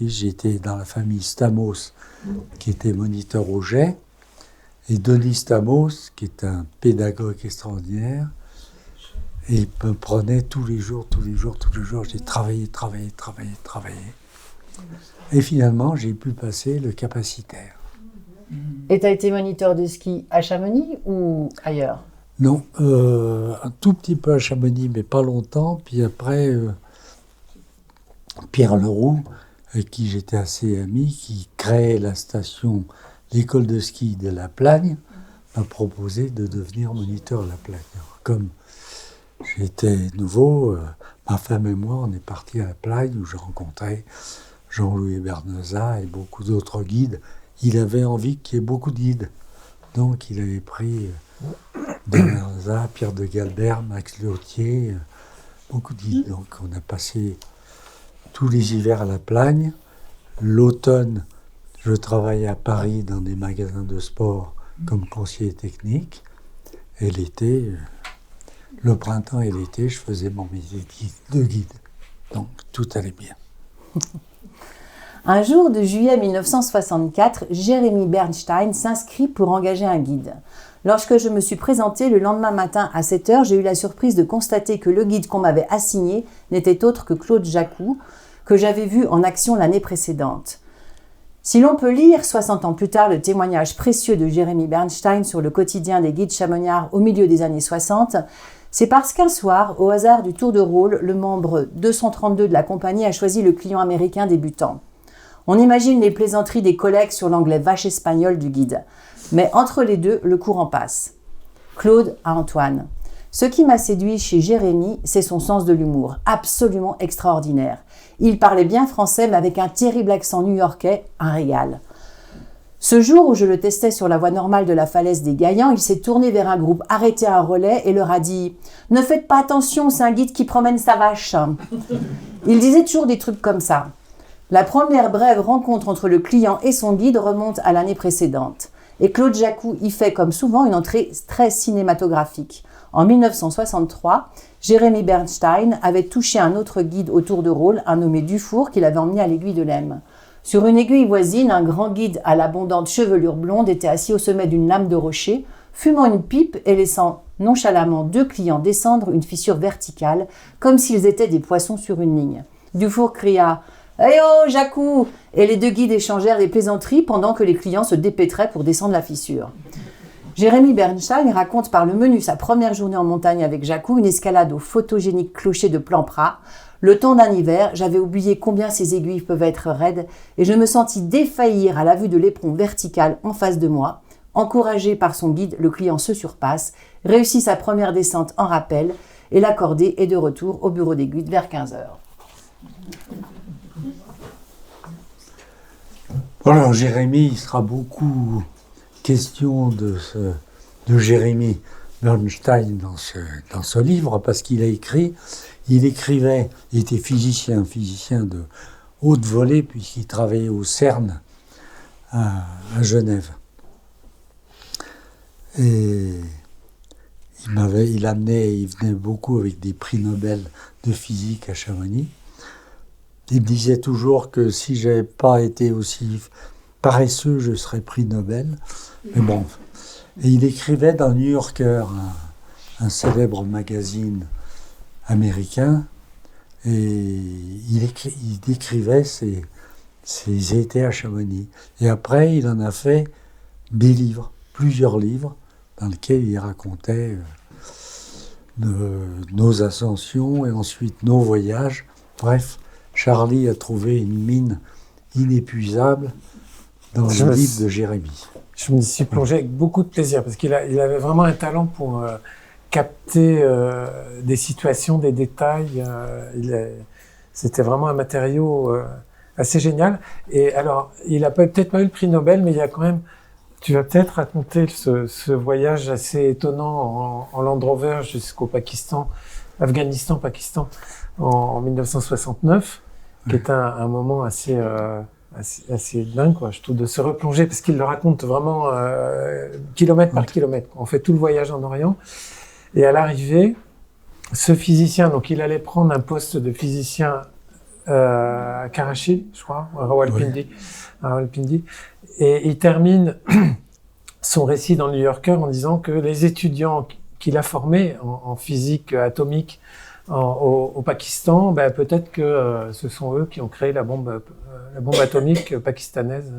J'étais dans la famille Stamos, qui était moniteur au jet, et Denis Stamos, qui est un pédagogue extraordinaire, et il me prenait tous les jours. J'ai travaillé. Et finalement, j'ai pu passer le capacitaire. et tu as été moniteur de ski à Chamonix ou ailleurs? Non, un tout petit peu à Chamonix, mais pas longtemps. Puis après, Pierre Leroux, avec qui j'étais assez ami, qui créait la station, l'école de ski de La Plagne, m'a proposé de devenir moniteur à La Plagne. Alors, comme j'étais nouveau, ma femme et moi, on est partis à La Plagne, où j'ai rencontré Jean-Louis Bernoza et beaucoup d'autres guides. Il avait envie qu'il y ait beaucoup de guides. Donc il avait pris Bernoza, Pierre de Galbert, Max Léautier, beaucoup de guides. Donc on a passé tous les hivers à La Plagne. L'automne, je travaillais à Paris dans des magasins de sport comme conseiller technique. Et l'été, le printemps et l'été, je faisais mon métier de guide. Donc tout allait bien. Un jour de juillet 1964, Jérémy Bernstein s'inscrit pour engager un guide. Lorsque je me suis présentée le lendemain matin à 7h, j'ai eu la surprise de constater que le guide qu'on m'avait assigné n'était autre que Claude Jacou, que j'avais vu en action l'année précédente. Si l'on peut lire, 60 ans plus tard, le témoignage précieux de Jérémy Bernstein sur le quotidien des guides chamoniards au milieu des années 60, c'est parce qu'un soir, au hasard du tour de rôle, le membre 232 de la compagnie a choisi le client américain débutant. On imagine les plaisanteries des collègues sur l'anglais vache espagnol du guide. Mais entre les deux, le courant passe. Claude à Antoine. Ce qui m'a séduit chez Jérémy, c'est son sens de l'humour, absolument extraordinaire. Il parlait bien français, mais avec un terrible accent new-yorkais, un régal. Ce jour où je le testais sur la voie normale de la falaise des Gaillans, il s'est tourné vers un groupe arrêté à un relais et leur a dit « Ne faites pas attention, c'est un guide qui promène sa vache ». Il disait toujours des trucs comme ça. La première brève rencontre entre le client et son guide remonte à l'année précédente. Et Claude Jacou y fait comme souvent une entrée très cinématographique. En 1963, Jérémy Bernstein avait touché un autre guide au tour de rôle, un nommé Dufour, qu'il avait emmené à l'Aiguille de l'Aisne. Sur une aiguille voisine, un grand guide à l'abondante chevelure blonde était assis au sommet d'une lame de rocher, fumant une pipe et laissant nonchalamment deux clients descendre une fissure verticale, comme s'ils étaient des poissons sur une ligne. Dufour cria « Hey oh, Jacou !» et les deux guides échangèrent des plaisanteries pendant que les clients se dépêtraient pour descendre la fissure. Jérémy Bernstein raconte par le menu sa première journée en montagne avec Jacou, une escalade au photogénique clocher de Plampras. Le temps d'un hiver, j'avais oublié combien ces aiguilles peuvent être raides et je me sentis défaillir à la vue de l'éperon vertical en face de moi. Encouragé par son guide, le client se surpasse, réussit sa première descente en rappel et l'accordé est de retour au bureau des guides vers 15h. Alors Jérémy, il sera beaucoup question de Jérémy Bernstein dans ce livre, parce qu'il a écrit, il était physicien de haute volée, puisqu'il travaillait au CERN à Genève. Et il venait beaucoup avec des prix Nobel de physique à Chamonix. Il me disait toujours que si je n'avais pas été aussi paresseux, je serais prix Nobel. Mais bon. Et il écrivait dans New Yorker, un célèbre magazine américain, Et il décrivait ses étés à Chamonix. Et après, il en a fait des livres, plusieurs livres, dans lesquels il racontait nos ascensions et ensuite nos voyages. Bref, Charlie a trouvé une mine inépuisable dans le livre de Jérémie. Je me suis plongé avec beaucoup de plaisir parce qu'il avait vraiment un talent pour capter des situations, des détails. C'était vraiment un matériau assez génial. Et alors, il n'a peut-être pas eu le prix Nobel, mais il y a quand même... Tu vas peut-être raconter ce voyage assez étonnant en Land Rover jusqu'au Pakistan, Afghanistan-Pakistan, en 1969, qui est un moment assez dingue, quoi, je trouve, de se replonger, parce qu'il le raconte vraiment kilomètre par kilomètre. On fait tout le voyage en Orient. Et à l'arrivée, ce physicien, donc il allait prendre un poste de physicien à Karachi, je crois, à Rawalpindi. Et il termine son récit dans le New Yorker en disant que les étudiants qu'il a formés en physique atomique au Pakistan, ben, peut-être que ce sont eux qui ont créé la bombe atomique pakistanaise.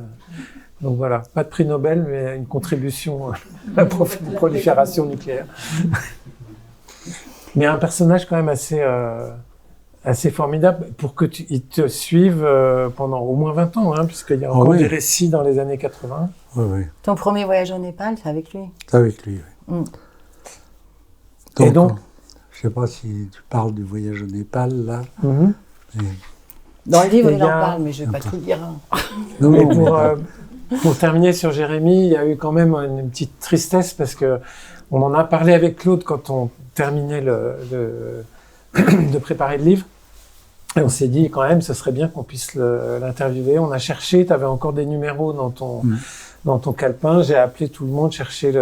Donc voilà, pas de prix Nobel, mais une contribution à la prolifération nucléaire. Mais un personnage quand même assez formidable pour que il te suive pendant au moins 20 ans, hein, puisqu'il y a encore des récits dans les années 80. Oui. Ton premier voyage au Népal, c'est avec lui? C'est avec lui, oui. Et donc, je ne sais pas si tu parles du voyage au Népal, là. Mm-hmm. Dans le livre, il en parle, mais je ne vais pas tout dire. Pour terminer sur Jérémie, il y a eu quand même une petite tristesse parce que on en a parlé avec Claude quand on terminait de préparer le livre. Et on s'est dit quand même, ce serait bien qu'on puisse l'interviewer. On a cherché, tu avais encore des numéros dans ton calepin. J'ai appelé tout le monde, cherché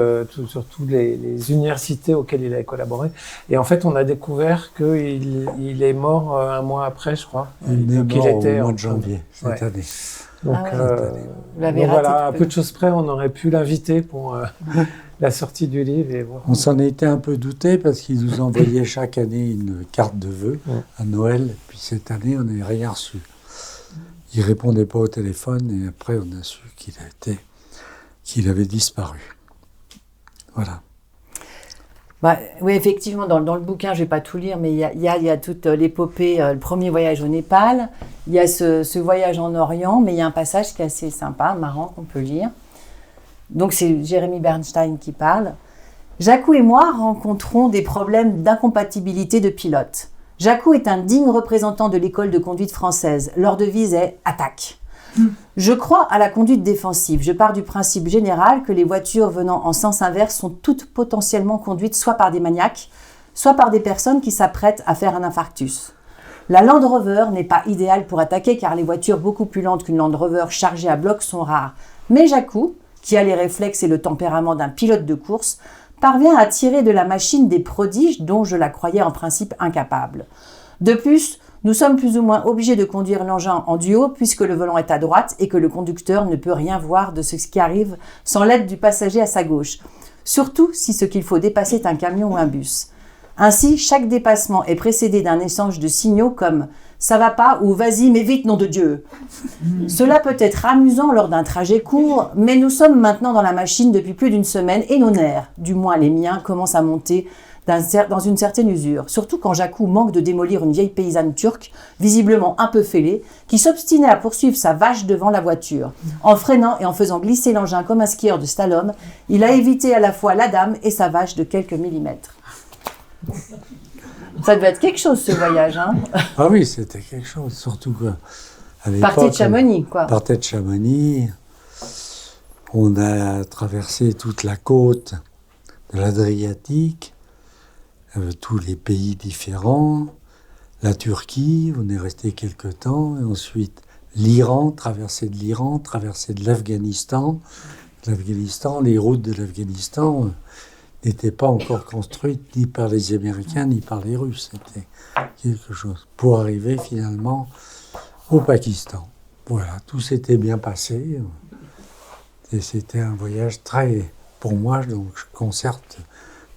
surtout les universités auxquelles il avait collaboré. Et en fait, on a découvert qu'il est mort un mois après, je crois. Il est mort au mois de janvier cette année. Donc, voilà, à peu de choses près, on aurait pu l'inviter pour la sortie du livre. Et voilà. On s'en était un peu douté parce qu'il nous envoyait chaque année une carte de vœux à Noël. Puis cette année, on n'a rien reçu. Il répondait pas au téléphone et après, on a su qu'il avait disparu. Voilà. Bah, oui, effectivement, dans le bouquin, je ne vais pas tout lire, mais il y a toute l'épopée, le premier voyage au Népal, il y a ce voyage en Orient, mais il y a un passage qui est assez sympa, marrant, qu'on peut lire. Donc c'est Jérémie Bernstein qui parle. « Jacou et moi rencontrons des problèmes d'incompatibilité de pilote. Jacou est un digne représentant de l'école de conduite française. Leur devise est « Attaque ». Je crois à la conduite défensive. Je pars du principe général que les voitures venant en sens inverse sont toutes potentiellement conduites soit par des maniaques, soit par des personnes qui s'apprêtent à faire un infarctus. La Land Rover n'est pas idéale pour attaquer car les voitures beaucoup plus lentes qu'une Land Rover chargée à bloc sont rares. Mais Jacou, qui a les réflexes et le tempérament d'un pilote de course, parvient à tirer de la machine des prodiges dont je la croyais en principe incapable. De plus, nous sommes plus ou moins obligés de conduire l'engin en duo puisque le volant est à droite et que le conducteur ne peut rien voir de ce qui arrive sans l'aide du passager à sa gauche. Surtout si ce qu'il faut dépasser est un camion ou un bus. Ainsi, chaque dépassement est précédé d'un échange de signaux comme « ça va pas » ou « vas-y mais vite, nom de Dieu ». Cela peut être amusant lors d'un trajet court, mais nous sommes maintenant dans la machine depuis plus d'une semaine et nos nerfs, du moins les miens, commencent à monter dans une certaine usure, surtout quand Jacou manque de démolir une vieille paysanne turque, visiblement un peu fêlée, qui s'obstinait à poursuivre sa vache devant la voiture. En freinant et en faisant glisser l'engin comme un skieur de slalom, il a évité à la fois la dame et sa vache de quelques millimètres. Ça devait être quelque chose, ce voyage, hein? Ah oui, c'était quelque chose, surtout qu'à l'époque... Partez de Chamonix, quoi. Partez de Chamonix, on a traversé toute la côte de l'Adriatique, tous les pays différents, la Turquie, on est resté quelque temps, et ensuite l'Iran, traversée de l'Afghanistan. L'Afghanistan, les routes de l'Afghanistan n'étaient pas encore construites ni par les Américains ni par les Russes. C'était quelque chose. Pour arriver finalement au Pakistan. Voilà, tout s'était bien passé. Et c'était un voyage pour moi, donc je conserve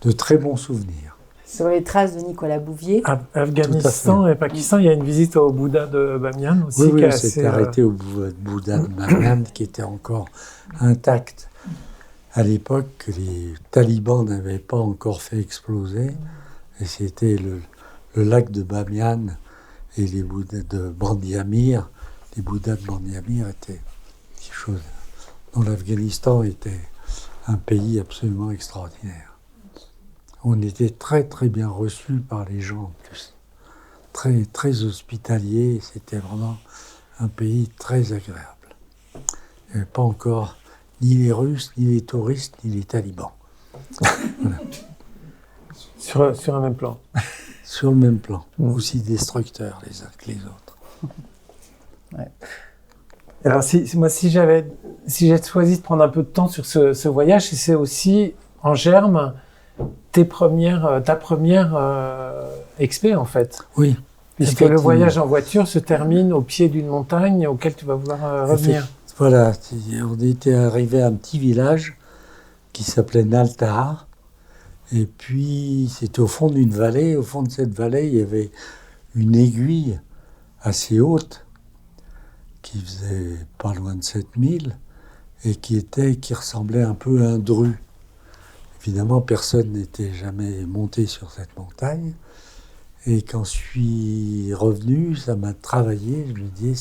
de très bons souvenirs. Sur les traces de Nicolas Bouvier. Afghanistan et Pakistan, il y a une visite au Bouddha de Bamiyan aussi. Oui, qui est on s'est assez, arrêté au Bouddha de Bamiyan qui était encore intact. À l'époque, les talibans n'avaient pas encore fait exploser. Et c'était le lac de Bamiyan et les Bouddhas de Bandi Amir. Les Bouddhas de Bandi Amir étaient quelque chose dont l'Afghanistan était un pays absolument extraordinaire. On était très très bien reçus par les gens en plus. Très très hospitaliers, c'était vraiment un pays très agréable. Il n'y avait pas encore ni les Russes, ni les touristes, ni les talibans. Voilà. sur un même plan. Sur le même plan, aussi destructeurs les uns que les autres. Ouais. Alors si j'ai choisi de prendre un peu de temps sur ce voyage, c'est aussi en germe ta première expé en fait. Oui. Puisque le voyage en voiture se termine au pied d'une montagne auquel tu vas vouloir revenir. Voilà, on était arrivé à un petit village qui s'appelait Naltahar. Et puis, c'était au fond d'une vallée. Au fond de cette vallée, il y avait une aiguille assez haute, qui faisait pas loin de 7000, et qui ressemblait un peu à un dru. Évidemment, personne n'était jamais monté sur cette montagne. Et quand je suis revenu, ça m'a travaillé. Je me disais,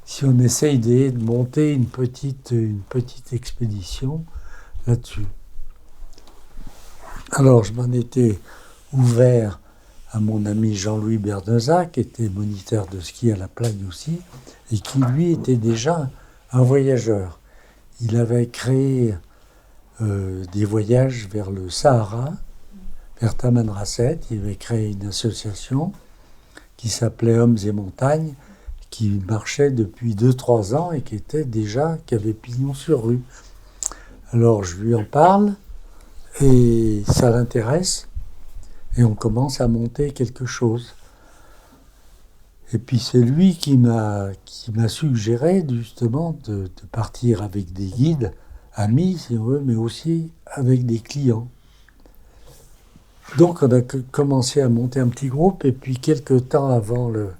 si on essaye de monter une petite expédition là-dessus. Alors, je m'en étais ouvert à mon ami Jean-Louis Berneza, qui était moniteur de ski à la Plagne aussi, et qui, lui, était déjà un voyageur. Il avait créé des voyages vers le Sahara, vers Tamanrasset. Il avait créé une association qui s'appelait Hommes et Montagnes, qui marchait depuis 2-3 ans et qui avait pignon sur rue. Alors, je lui en parle, et ça l'intéresse, et on commence à monter quelque chose. Et puis c'est lui qui m'a suggéré justement de partir avec des guides, amis si on veut, mais aussi avec des clients. Donc on a commencé à monter un petit groupe, et puis quelques temps avant le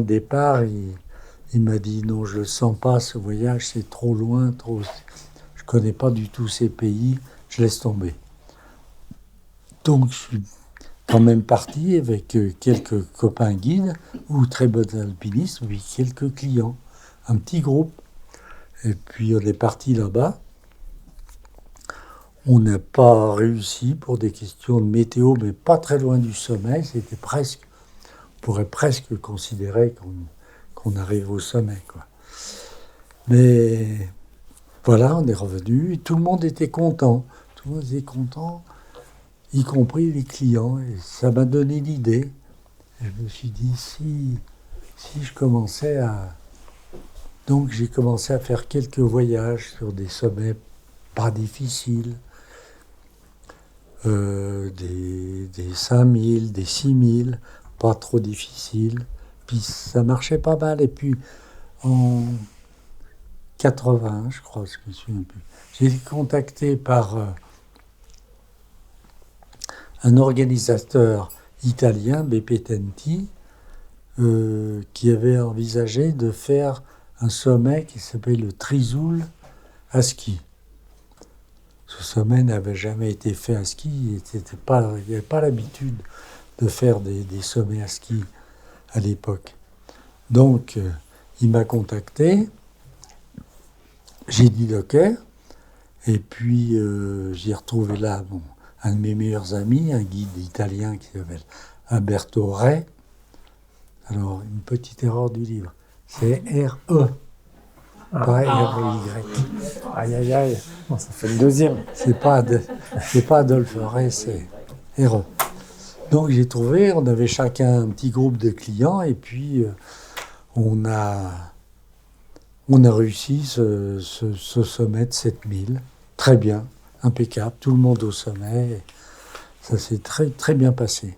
départ, il m'a dit non, je le sens pas, ce voyage, c'est trop loin, je connais pas du tout ces pays. Je laisse tomber. Donc, je suis quand même parti avec quelques copains guides ou très bons alpinistes, puis quelques clients, un petit groupe. Et puis, on est parti là-bas. On n'a pas réussi pour des questions de météo, mais pas très loin du sommet. C'était presque, on pourrait presque considérer qu'on arrive au sommet, quoi. Mais voilà, on est revenu et tout le monde était content. Tout le monde était content, y compris les clients. Et ça m'a donné l'idée. Et je me suis dit, si je commençais à... Donc j'ai commencé à faire quelques voyages sur des sommets pas difficiles, des 5000, des 6000, pas trop difficiles. Puis ça marchait pas mal. Et puis en 80, je crois, je me souviens plus. J'ai été contacté par un organisateur italien, BP Tenti, qui avait envisagé de faire un sommet qui s'appelle le Trisoul à ski. Ce sommet n'avait jamais été fait à ski, il n'y avait pas l'habitude de faire des sommets à ski à l'époque. Donc, il m'a contacté, j'ai dit OK, et puis j'ai retrouvé là un de mes meilleurs amis, un guide italien qui s'appelle Alberto Re. Alors, une petite erreur du livre, c'est R-E, pas R-E-Y. Aïe, aïe, aïe, bon, ça fait le deuxième. C'est pas Adolphe Re, c'est R-E. Donc j'ai trouvé, on avait chacun un petit groupe de clients, et puis on a réussi ce sommet de 7000, très bien, impeccable, tout le monde au sommet, ça s'est très, très bien passé.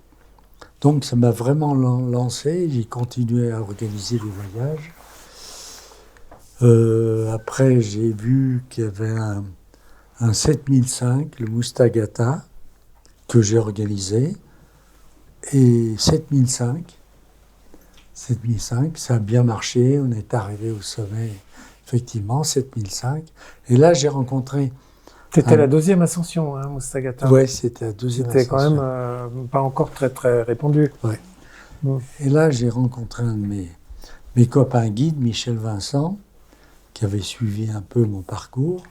Donc ça m'a vraiment lancé, j'ai continué à organiser les voyages. Après j'ai vu qu'il y avait un 7005, le Mustagata, que j'ai organisé. Et 7005, ça a bien marché. On est arrivé au sommet, effectivement, 7005. Et là, j'ai rencontré... C'était la deuxième ascension, hein, Mostagaton. Oui, c'était la deuxième C'était ascension. quand même pas encore très très répandu. Ouais. Mm. Et là, j'ai rencontré un de mes copains guides, Michel Vincent, qui avait suivi un peu mon parcours,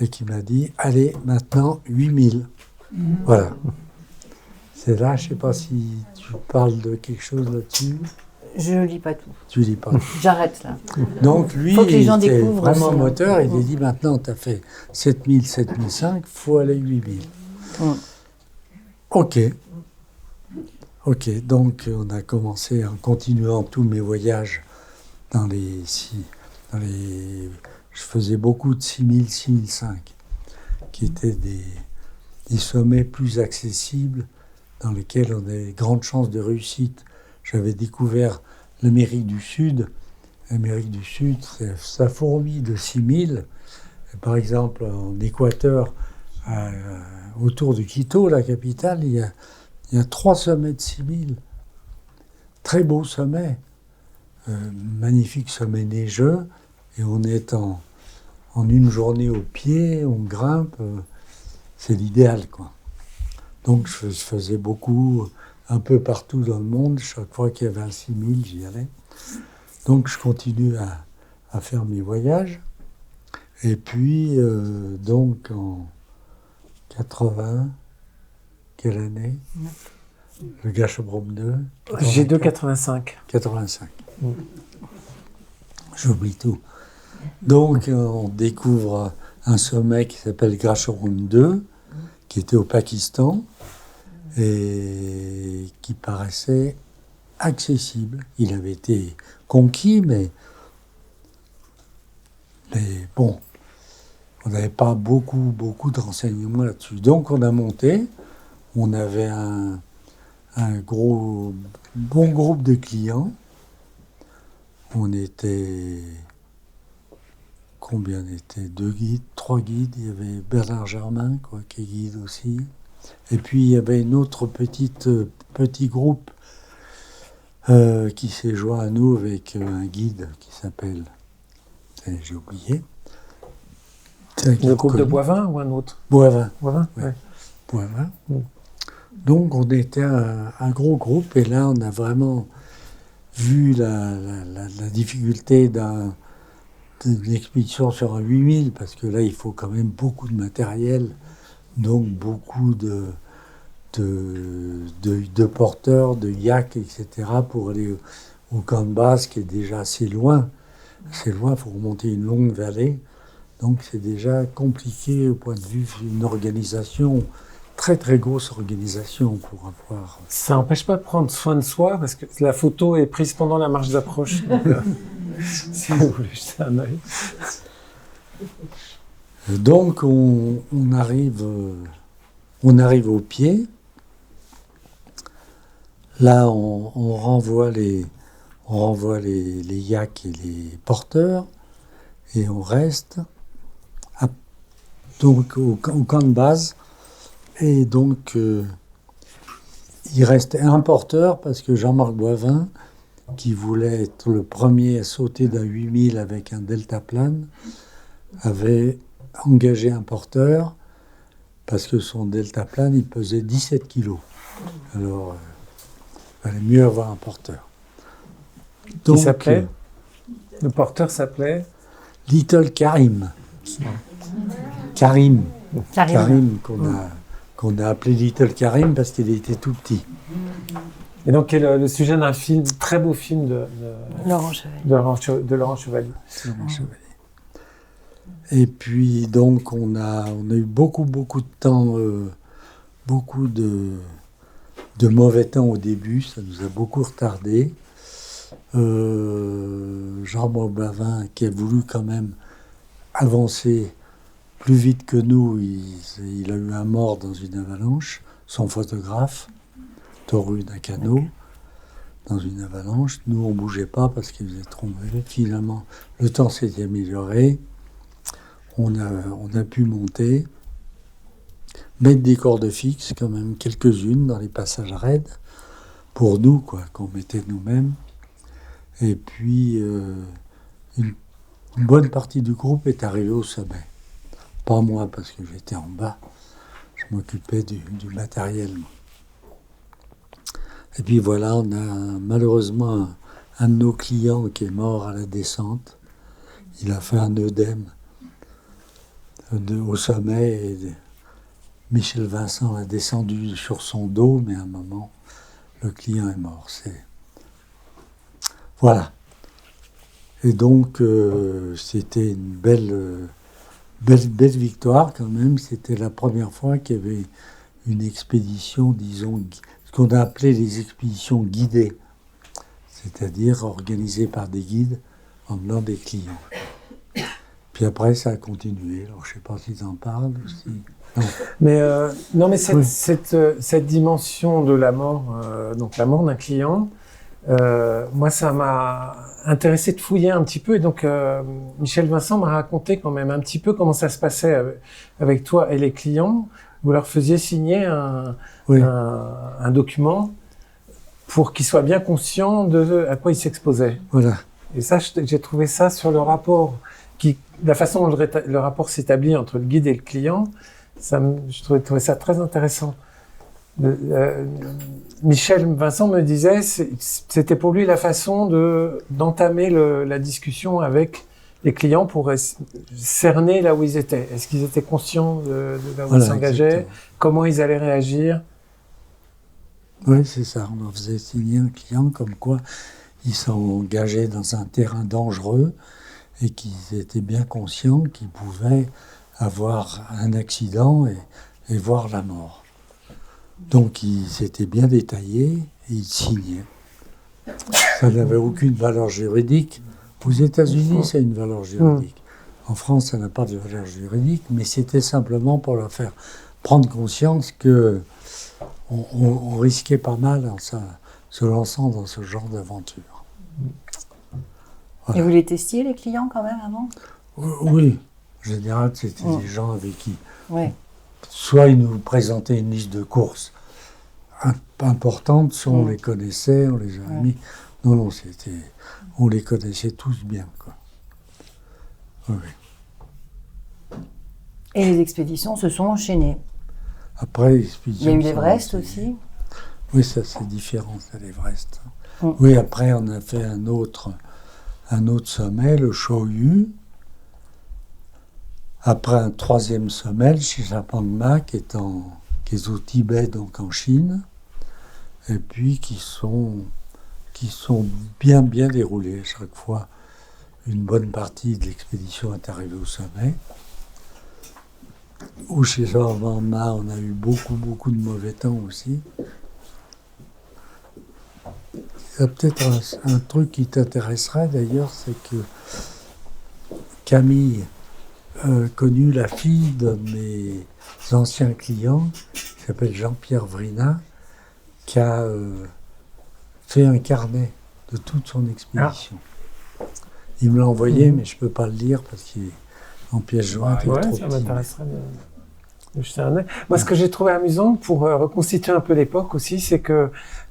et qui m'a dit, allez, maintenant, 8000. Voilà. C'est là, je ne sais pas si tu parles de quelque chose là-dessus. Je ne lis pas tout. Tu lis pas. J'arrête là. Donc lui, Faut que les il gens était découvrent vraiment aussi, hein. moteur. Il a dit, maintenant, tu as fait 7000, 7005, il faut aller 8000. Mm. Ok. Ok, donc on a commencé en continuant tous mes voyages je faisais beaucoup de 6000, 6005, qui étaient des sommets plus accessibles, dans lesquels on avait grandes chances de réussite. J'avais découvert l'Amérique du Sud. L'Amérique du Sud, ça fourmille de 6000. Par exemple, en Équateur, autour de Quito, la capitale, il y a 3 sommets de 6000. Très beaux sommets. Magnifique sommet neigeux. Et on est en une journée au pied, on grimpe. C'est l'idéal, quoi. Donc je faisais beaucoup, un peu partout dans le monde. Chaque fois qu'il y avait un 6000, j'y allais. Donc je continue à faire mes voyages. Et puis, donc en 80, quelle année? Le Gachebrom 2. G2 85. 85. J'oublie tout. Donc on découvre un sommet qui s'appelle Gachebrom 2, qui était au Pakistan et qui paraissait accessible. Il avait été conquis, mais bon, on n'avait pas beaucoup de renseignements là-dessus. Donc on a monté, on avait un bon groupe de clients. On était... Combien on était? 2 guides, 3 guides. Il y avait Bernard Germain, quoi, qui est guide aussi. Et puis il y avait une autre petit groupe qui s'est joint à nous avec un guide qui s'appelle... J'ai oublié. Le groupe de Boivin ou un autre? Boivin. Boivin, Ouais. ouais. Boivin. Donc on était un gros groupe et là on a vraiment vu la difficulté d'une expédition sur un 8000 parce que là il faut quand même beaucoup de matériel, donc beaucoup de porteurs, de yaks, etc. pour aller au camp de base qui est déjà assez loin. C'est loin, il faut remonter une longue vallée. Donc c'est déjà compliqué au point de vue d'une organisation, très très grosse organisation pour avoir... Ça n'empêche pas de prendre soin de soi, parce que la photo est prise pendant la marche d'approche. Donc, si vous voulez jeter un œil. Donc on arrive au pied. Là on renvoie les yaks et les porteurs et on reste donc au camp de base. Et donc il restait un porteur parce que Jean-Marc Boivin, qui voulait être le premier à sauter d'un 8000 avec un deltaplane, avait engagé un porteur parce que son deltaplane, il pesait 17 kilos. Alors, il valait mieux avoir un porteur. Donc, Il s'appelait le porteur s'appelait Little Karim. Karim qu'on a appelé Little Karim parce qu'il était tout petit. Et donc, est le sujet d'un film, très beau film de Laurent Chevalier. de Laurent Chevalier. Et puis, donc, on a eu beaucoup de temps, beaucoup de mauvais temps au début. Ça nous a beaucoup retardé. Jean-Marc Boivin, qui a voulu quand même avancer plus vite que nous, il a eu un mort dans une avalanche. Son photographe, Toru Nakano, dans une avalanche. Nous, on ne bougeait pas parce qu'il faisait trop mauvais. Finalement, le temps s'est amélioré. On a pu monter. mettre des cordes fixes, quand même quelques-unes dans les passages raides, pour nous, quoi, qu'on mettait nous-mêmes. Et puis, une bonne partie du groupe est arrivée au sommet. Pas moi, parce que j'étais en bas. Je m'occupais du matériel. Et puis voilà, on a malheureusement un de nos clients qui est mort à la descente. Il a fait un œdème au sommet et Michel Vincent a descendu sur son dos, mais à un moment, le client est mort. Voilà. Et donc, c'était une belle victoire quand même. C'était la première fois qu'il y avait une expédition, disons, ce qu'on a appelé les expéditions guidées, c'est-à-dire organisées par des guides emmenant des clients. Puis après, ça a continué. Alors, je ne sais pas si tu en parles aussi. Non, mais cette dimension de la mort, donc la mort d'un client, moi, ça m'a intéressé de fouiller un petit peu. Et donc, Michel Vincent m'a raconté quand même un petit peu comment ça se passait avec toi et les clients. Vous leur faisiez signer un document pour qu'ils soient bien conscients de à quoi ils s'exposaient. Voilà. Et ça, j'ai trouvé ça sur le rapport, la façon dont le rapport s'établit entre le guide et le client. Je trouvais ça très intéressant. Michel Vincent me disait, c'était pour lui la façon d'entamer la discussion avec les clients pour cerner là où ils étaient. Est-ce qu'ils étaient conscients de là où ils s'engageaient, exactement. Comment ils allaient réagir? Oui, c'est ça. On leur faisait signer un client comme quoi ils sont engagés dans un terrain dangereux et qu'ils étaient bien conscients qu'ils pouvaient avoir un accident et voir la mort. Donc ils étaient bien détaillés et ils signaient. Ça n'avait aucune valeur juridique. Aux États-Unis, ça a une valeur juridique. En France, ça n'a pas de valeur juridique, mais c'était simplement pour leur faire prendre conscience que on risquait pas mal en se lançant dans ce genre d'aventure. Voilà. Et vous les testiez, les clients, quand même, avant? Oui. En général, c'était des gens avec qui... Ouais. Soit ils nous présentaient une liste de courses importante, soit on les connaissait, on les avait mis... Non, on les connaissait tous bien, quoi. Oui. Et les expéditions se sont enchaînées. Après, l'expédition... Il y a eu l'Everest aussi? Oui, ça c'est différent, c'est l'Everest. Oui, après on a fait un autre sommet, le Shoyu. Après un troisième sommet, le Shishapangma, qui est au Tibet, donc en Chine, et puis qui sont bien déroulés. Chaque fois, une bonne partie de l'expédition est arrivée au sommet. Au Shishapangma, on a eu beaucoup de mauvais temps aussi. Il y a peut-être un truc qui t'intéresserait d'ailleurs, c'est que Camille connu la fille de mes anciens clients, qui s'appelle Jean-Pierre Vrina, qui a fait un carnet de toute son expédition. Il me l'a envoyé, mais je ne peux pas le lire parce qu'il est en pièce jointe. Ouais, ça m'intéresserait de jeter un œil. Moi, ce que j'ai trouvé amusant pour reconstituer un peu l'époque aussi, c'est que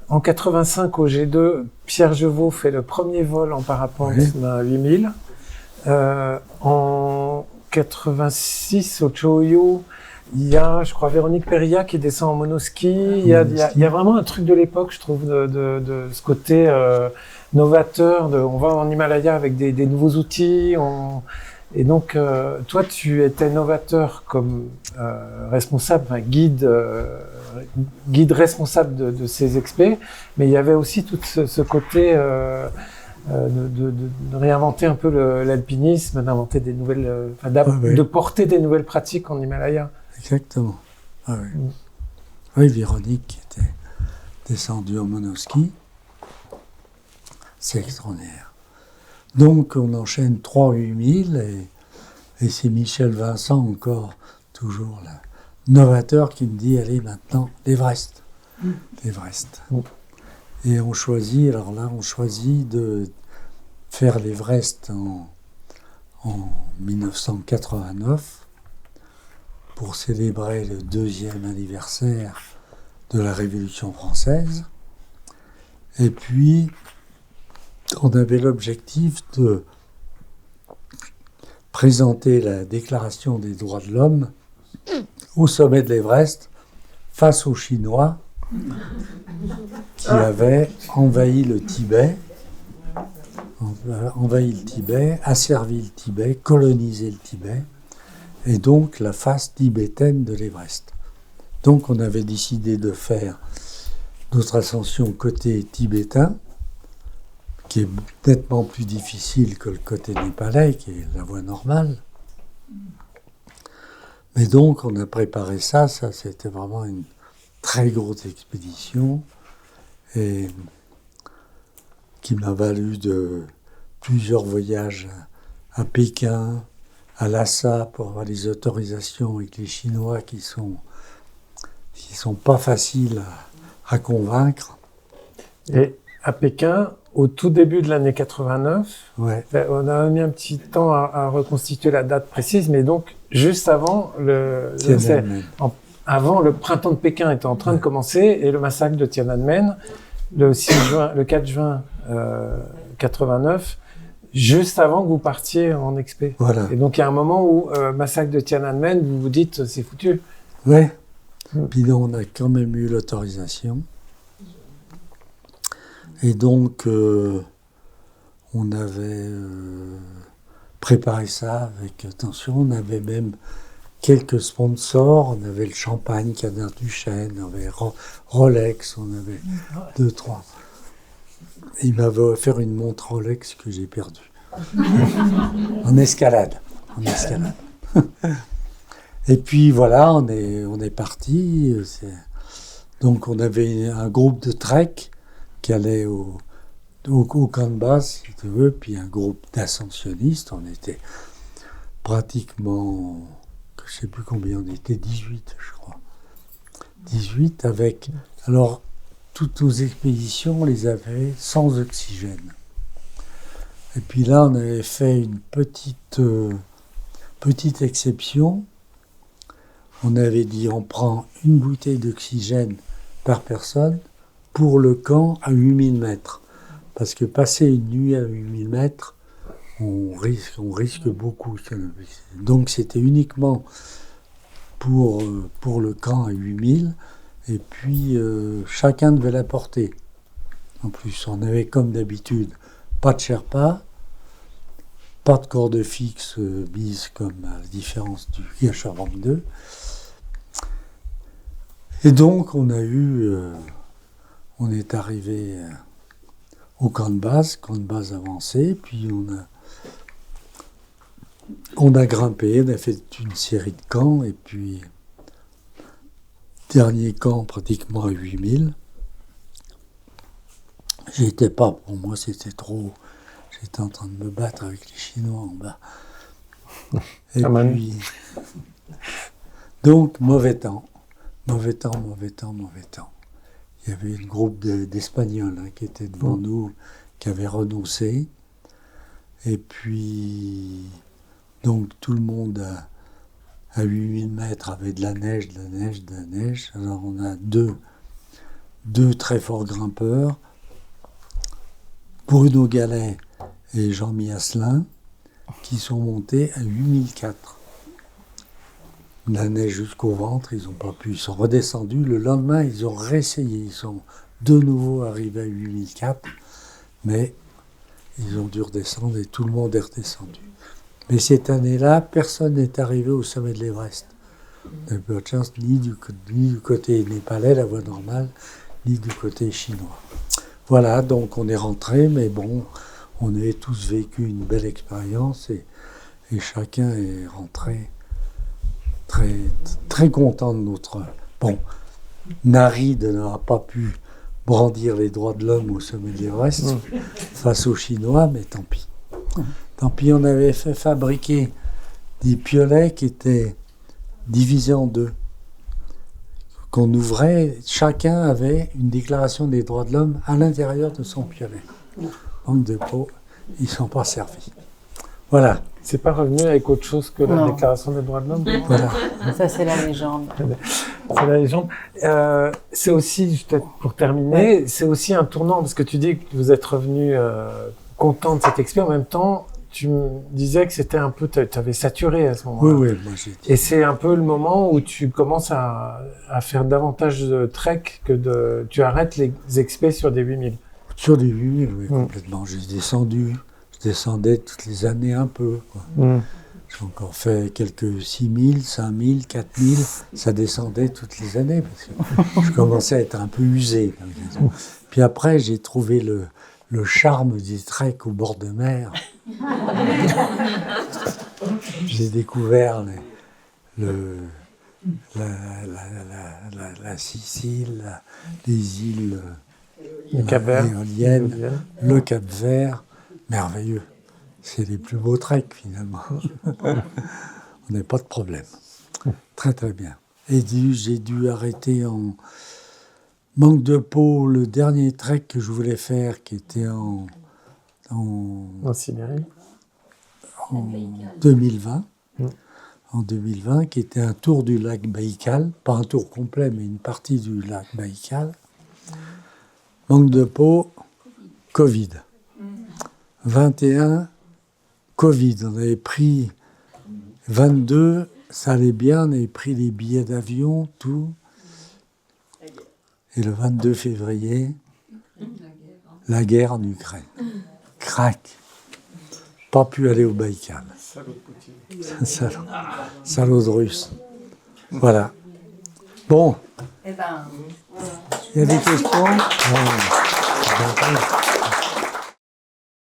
en 85 au G2, Pierre Jevaux fait le premier vol en parapente d'un 8000. En 86 au Choyo, il y a, je crois, Véronique Perilla qui descend en monoski. Il y a vraiment un truc de l'époque, je trouve, de ce côté novateur. On va en Himalaya avec des nouveaux outils. Et donc, toi, tu étais novateur comme responsable, enfin, guide responsable de ces expés, mais il y avait aussi tout ce côté de réinventer un peu l'alpinisme, d'inventer des nouvelles, de porter des nouvelles pratiques en Himalaya. Exactement. Oui, Véronique qui était descendue en monoski. C'est extraordinaire. Donc, on enchaîne 3-8000 et c'est Michel Vincent encore, toujours là, novateur, qui me dit, allez, maintenant, l'Everest. L'Everest. Et on choisit de faire l'Everest en 1989. pour célébrer le 2e anniversaire de la Révolution française. Et puis, on avait l'objectif de présenter la Déclaration des droits de l'homme au sommet de l'Everest face aux Chinois qui avaient envahi le Tibet, asservi le Tibet, colonisé le Tibet, et donc la face tibétaine de l'Everest. Donc on avait décidé de faire notre ascension côté tibétain, qui est nettement plus difficile que le côté népalais, qui est la voie normale. Mais donc on a préparé ça c'était vraiment une très grosse expédition, et qui m'a valu de plusieurs voyages à Pékin, à Lhasa pour avoir les autorisations avec les Chinois qui sont pas faciles à convaincre. Et à Pékin, au tout début de l'année 89, Ouais. on a mis un petit temps à reconstituer la date précise, mais donc juste avant Tiananmen. avant le printemps de Pékin était en train de commencer et le massacre de Tiananmen, le 4 juin 89, juste avant que vous partiez en expé. Voilà. Et donc il y a un moment où massacre de Tiananmen, vous vous dites c'est foutu. Ouais. Puis là, on a quand même eu l'autorisation. Et donc, on avait préparé ça avec attention. On avait même quelques sponsors. On avait le champagne Canard Duchesne, on avait Rolex, on avait 2, 3. Il m'avait offert une montre Rolex que j'ai perdue. En escalade. Et puis voilà, on est parti. Donc on avait un groupe de trek qui allait au camp de base, si tu veux, puis un groupe d'ascensionnistes. On était pratiquement, je ne sais plus combien on était, 18 je crois. 18 avec... Alors, toutes nos expéditions, on les avait sans oxygène. Et puis là, on avait fait une petite exception. On avait dit, on prend une bouteille d'oxygène par personne pour le camp à 8000 mètres. Parce que passer une nuit à 8000 mètres, on risque beaucoup. Donc c'était uniquement pour le camp à 8000. Et puis chacun devait la porter. En plus, on avait comme d'habitude pas de Sherpa, pas de corde fixe mise comme à la différence du Yasharang 2. Et donc on est arrivé au camp de base avancé, puis on a grimpé, on a fait une série de camps, et puis dernier camp pratiquement à 8000. Pour moi c'était trop, j'étais en train de me battre avec les Chinois en bas. Et puis, donc mauvais temps. Il y avait un groupe d'Espagnols qui étaient devant nous, qui avaient renoncé. Et puis, donc tout le monde à 8000 mètres avait de la neige. Alors on a deux très forts grimpeurs, Bruno Gallet et Jean-Mi Asselin, qui sont montés à 8004. La neige jusqu'au ventre, ils n'ont pas pu, ils sont redescendus. Le lendemain, ils ont réessayé, ils sont de nouveau arrivés à 8004, mais ils ont dû redescendre et tout le monde est redescendu. Mais cette année-là, personne n'est arrivé au sommet de l'Everest. On n'a pas de chance ni du côté népalais, la voie normale, ni du côté chinois. Voilà, donc on est rentré, mais bon, on avait tous vécu une belle expérience et chacun est rentré très, très content de notre... Bon, Nari n'aura pas pu brandir les droits de l'homme au sommet de l'Everest face aux Chinois, mais tant pis. Tant pis, on avait fait fabriquer des piolets qui étaient divisés en deux. Qu'on ouvrait, chacun avait une déclaration des droits de l'homme à l'intérieur de son piolet. Manque de peau, ils ne sont pas servis. Voilà, C'est pas revenu avec autre chose que la Non. Déclaration des droits de l'homme. voilà. Ça, c'est la légende. C'est la légende. C'est aussi, peut-être pour terminer, c'est aussi un tournant, parce que tu dis que vous êtes revenu content de cette expérience. En même temps, tu me disais que c'était un peu, tu avais saturé à ce moment-là. Oui, moi j'ai dit. Et c'est un peu le moment où tu commences à faire davantage de trek tu arrêtes les expés sur des 8000. Sur des 8000, oui, Mm. complètement. Je descendais toutes les années un peu, quoi. J'ai encore fait quelques 6000, 5000, 4000. Ça descendait toutes les années parce que je commençais à être un peu usé. Comme je dis. Puis après, j'ai trouvé le charme du trek au bord de mer. J'ai découvert la Sicile, les îles Le Cap-Vert. éoliennes, le Cap-Vert. Merveilleux. C'est les plus beaux treks, finalement. On n'a pas de problème. Très, très bien. Et j'ai dû arrêter en manque de peau le dernier trek que je voulais faire, qui était en En Sibérie. 2020. Mm. En 2020, qui était un tour du lac Baïkal. Pas un tour complet, mais une partie du lac Baïkal. Manque de peau, Covid. 21, Covid. On avait pris 22, ça allait bien, on avait pris les billets d'avion, tout. Et le 22 février, la guerre en Ukraine. Crac. Pas pu aller au Baïkal. Salaud de russe. Voilà. Bon, Eh ben, il y a des questions?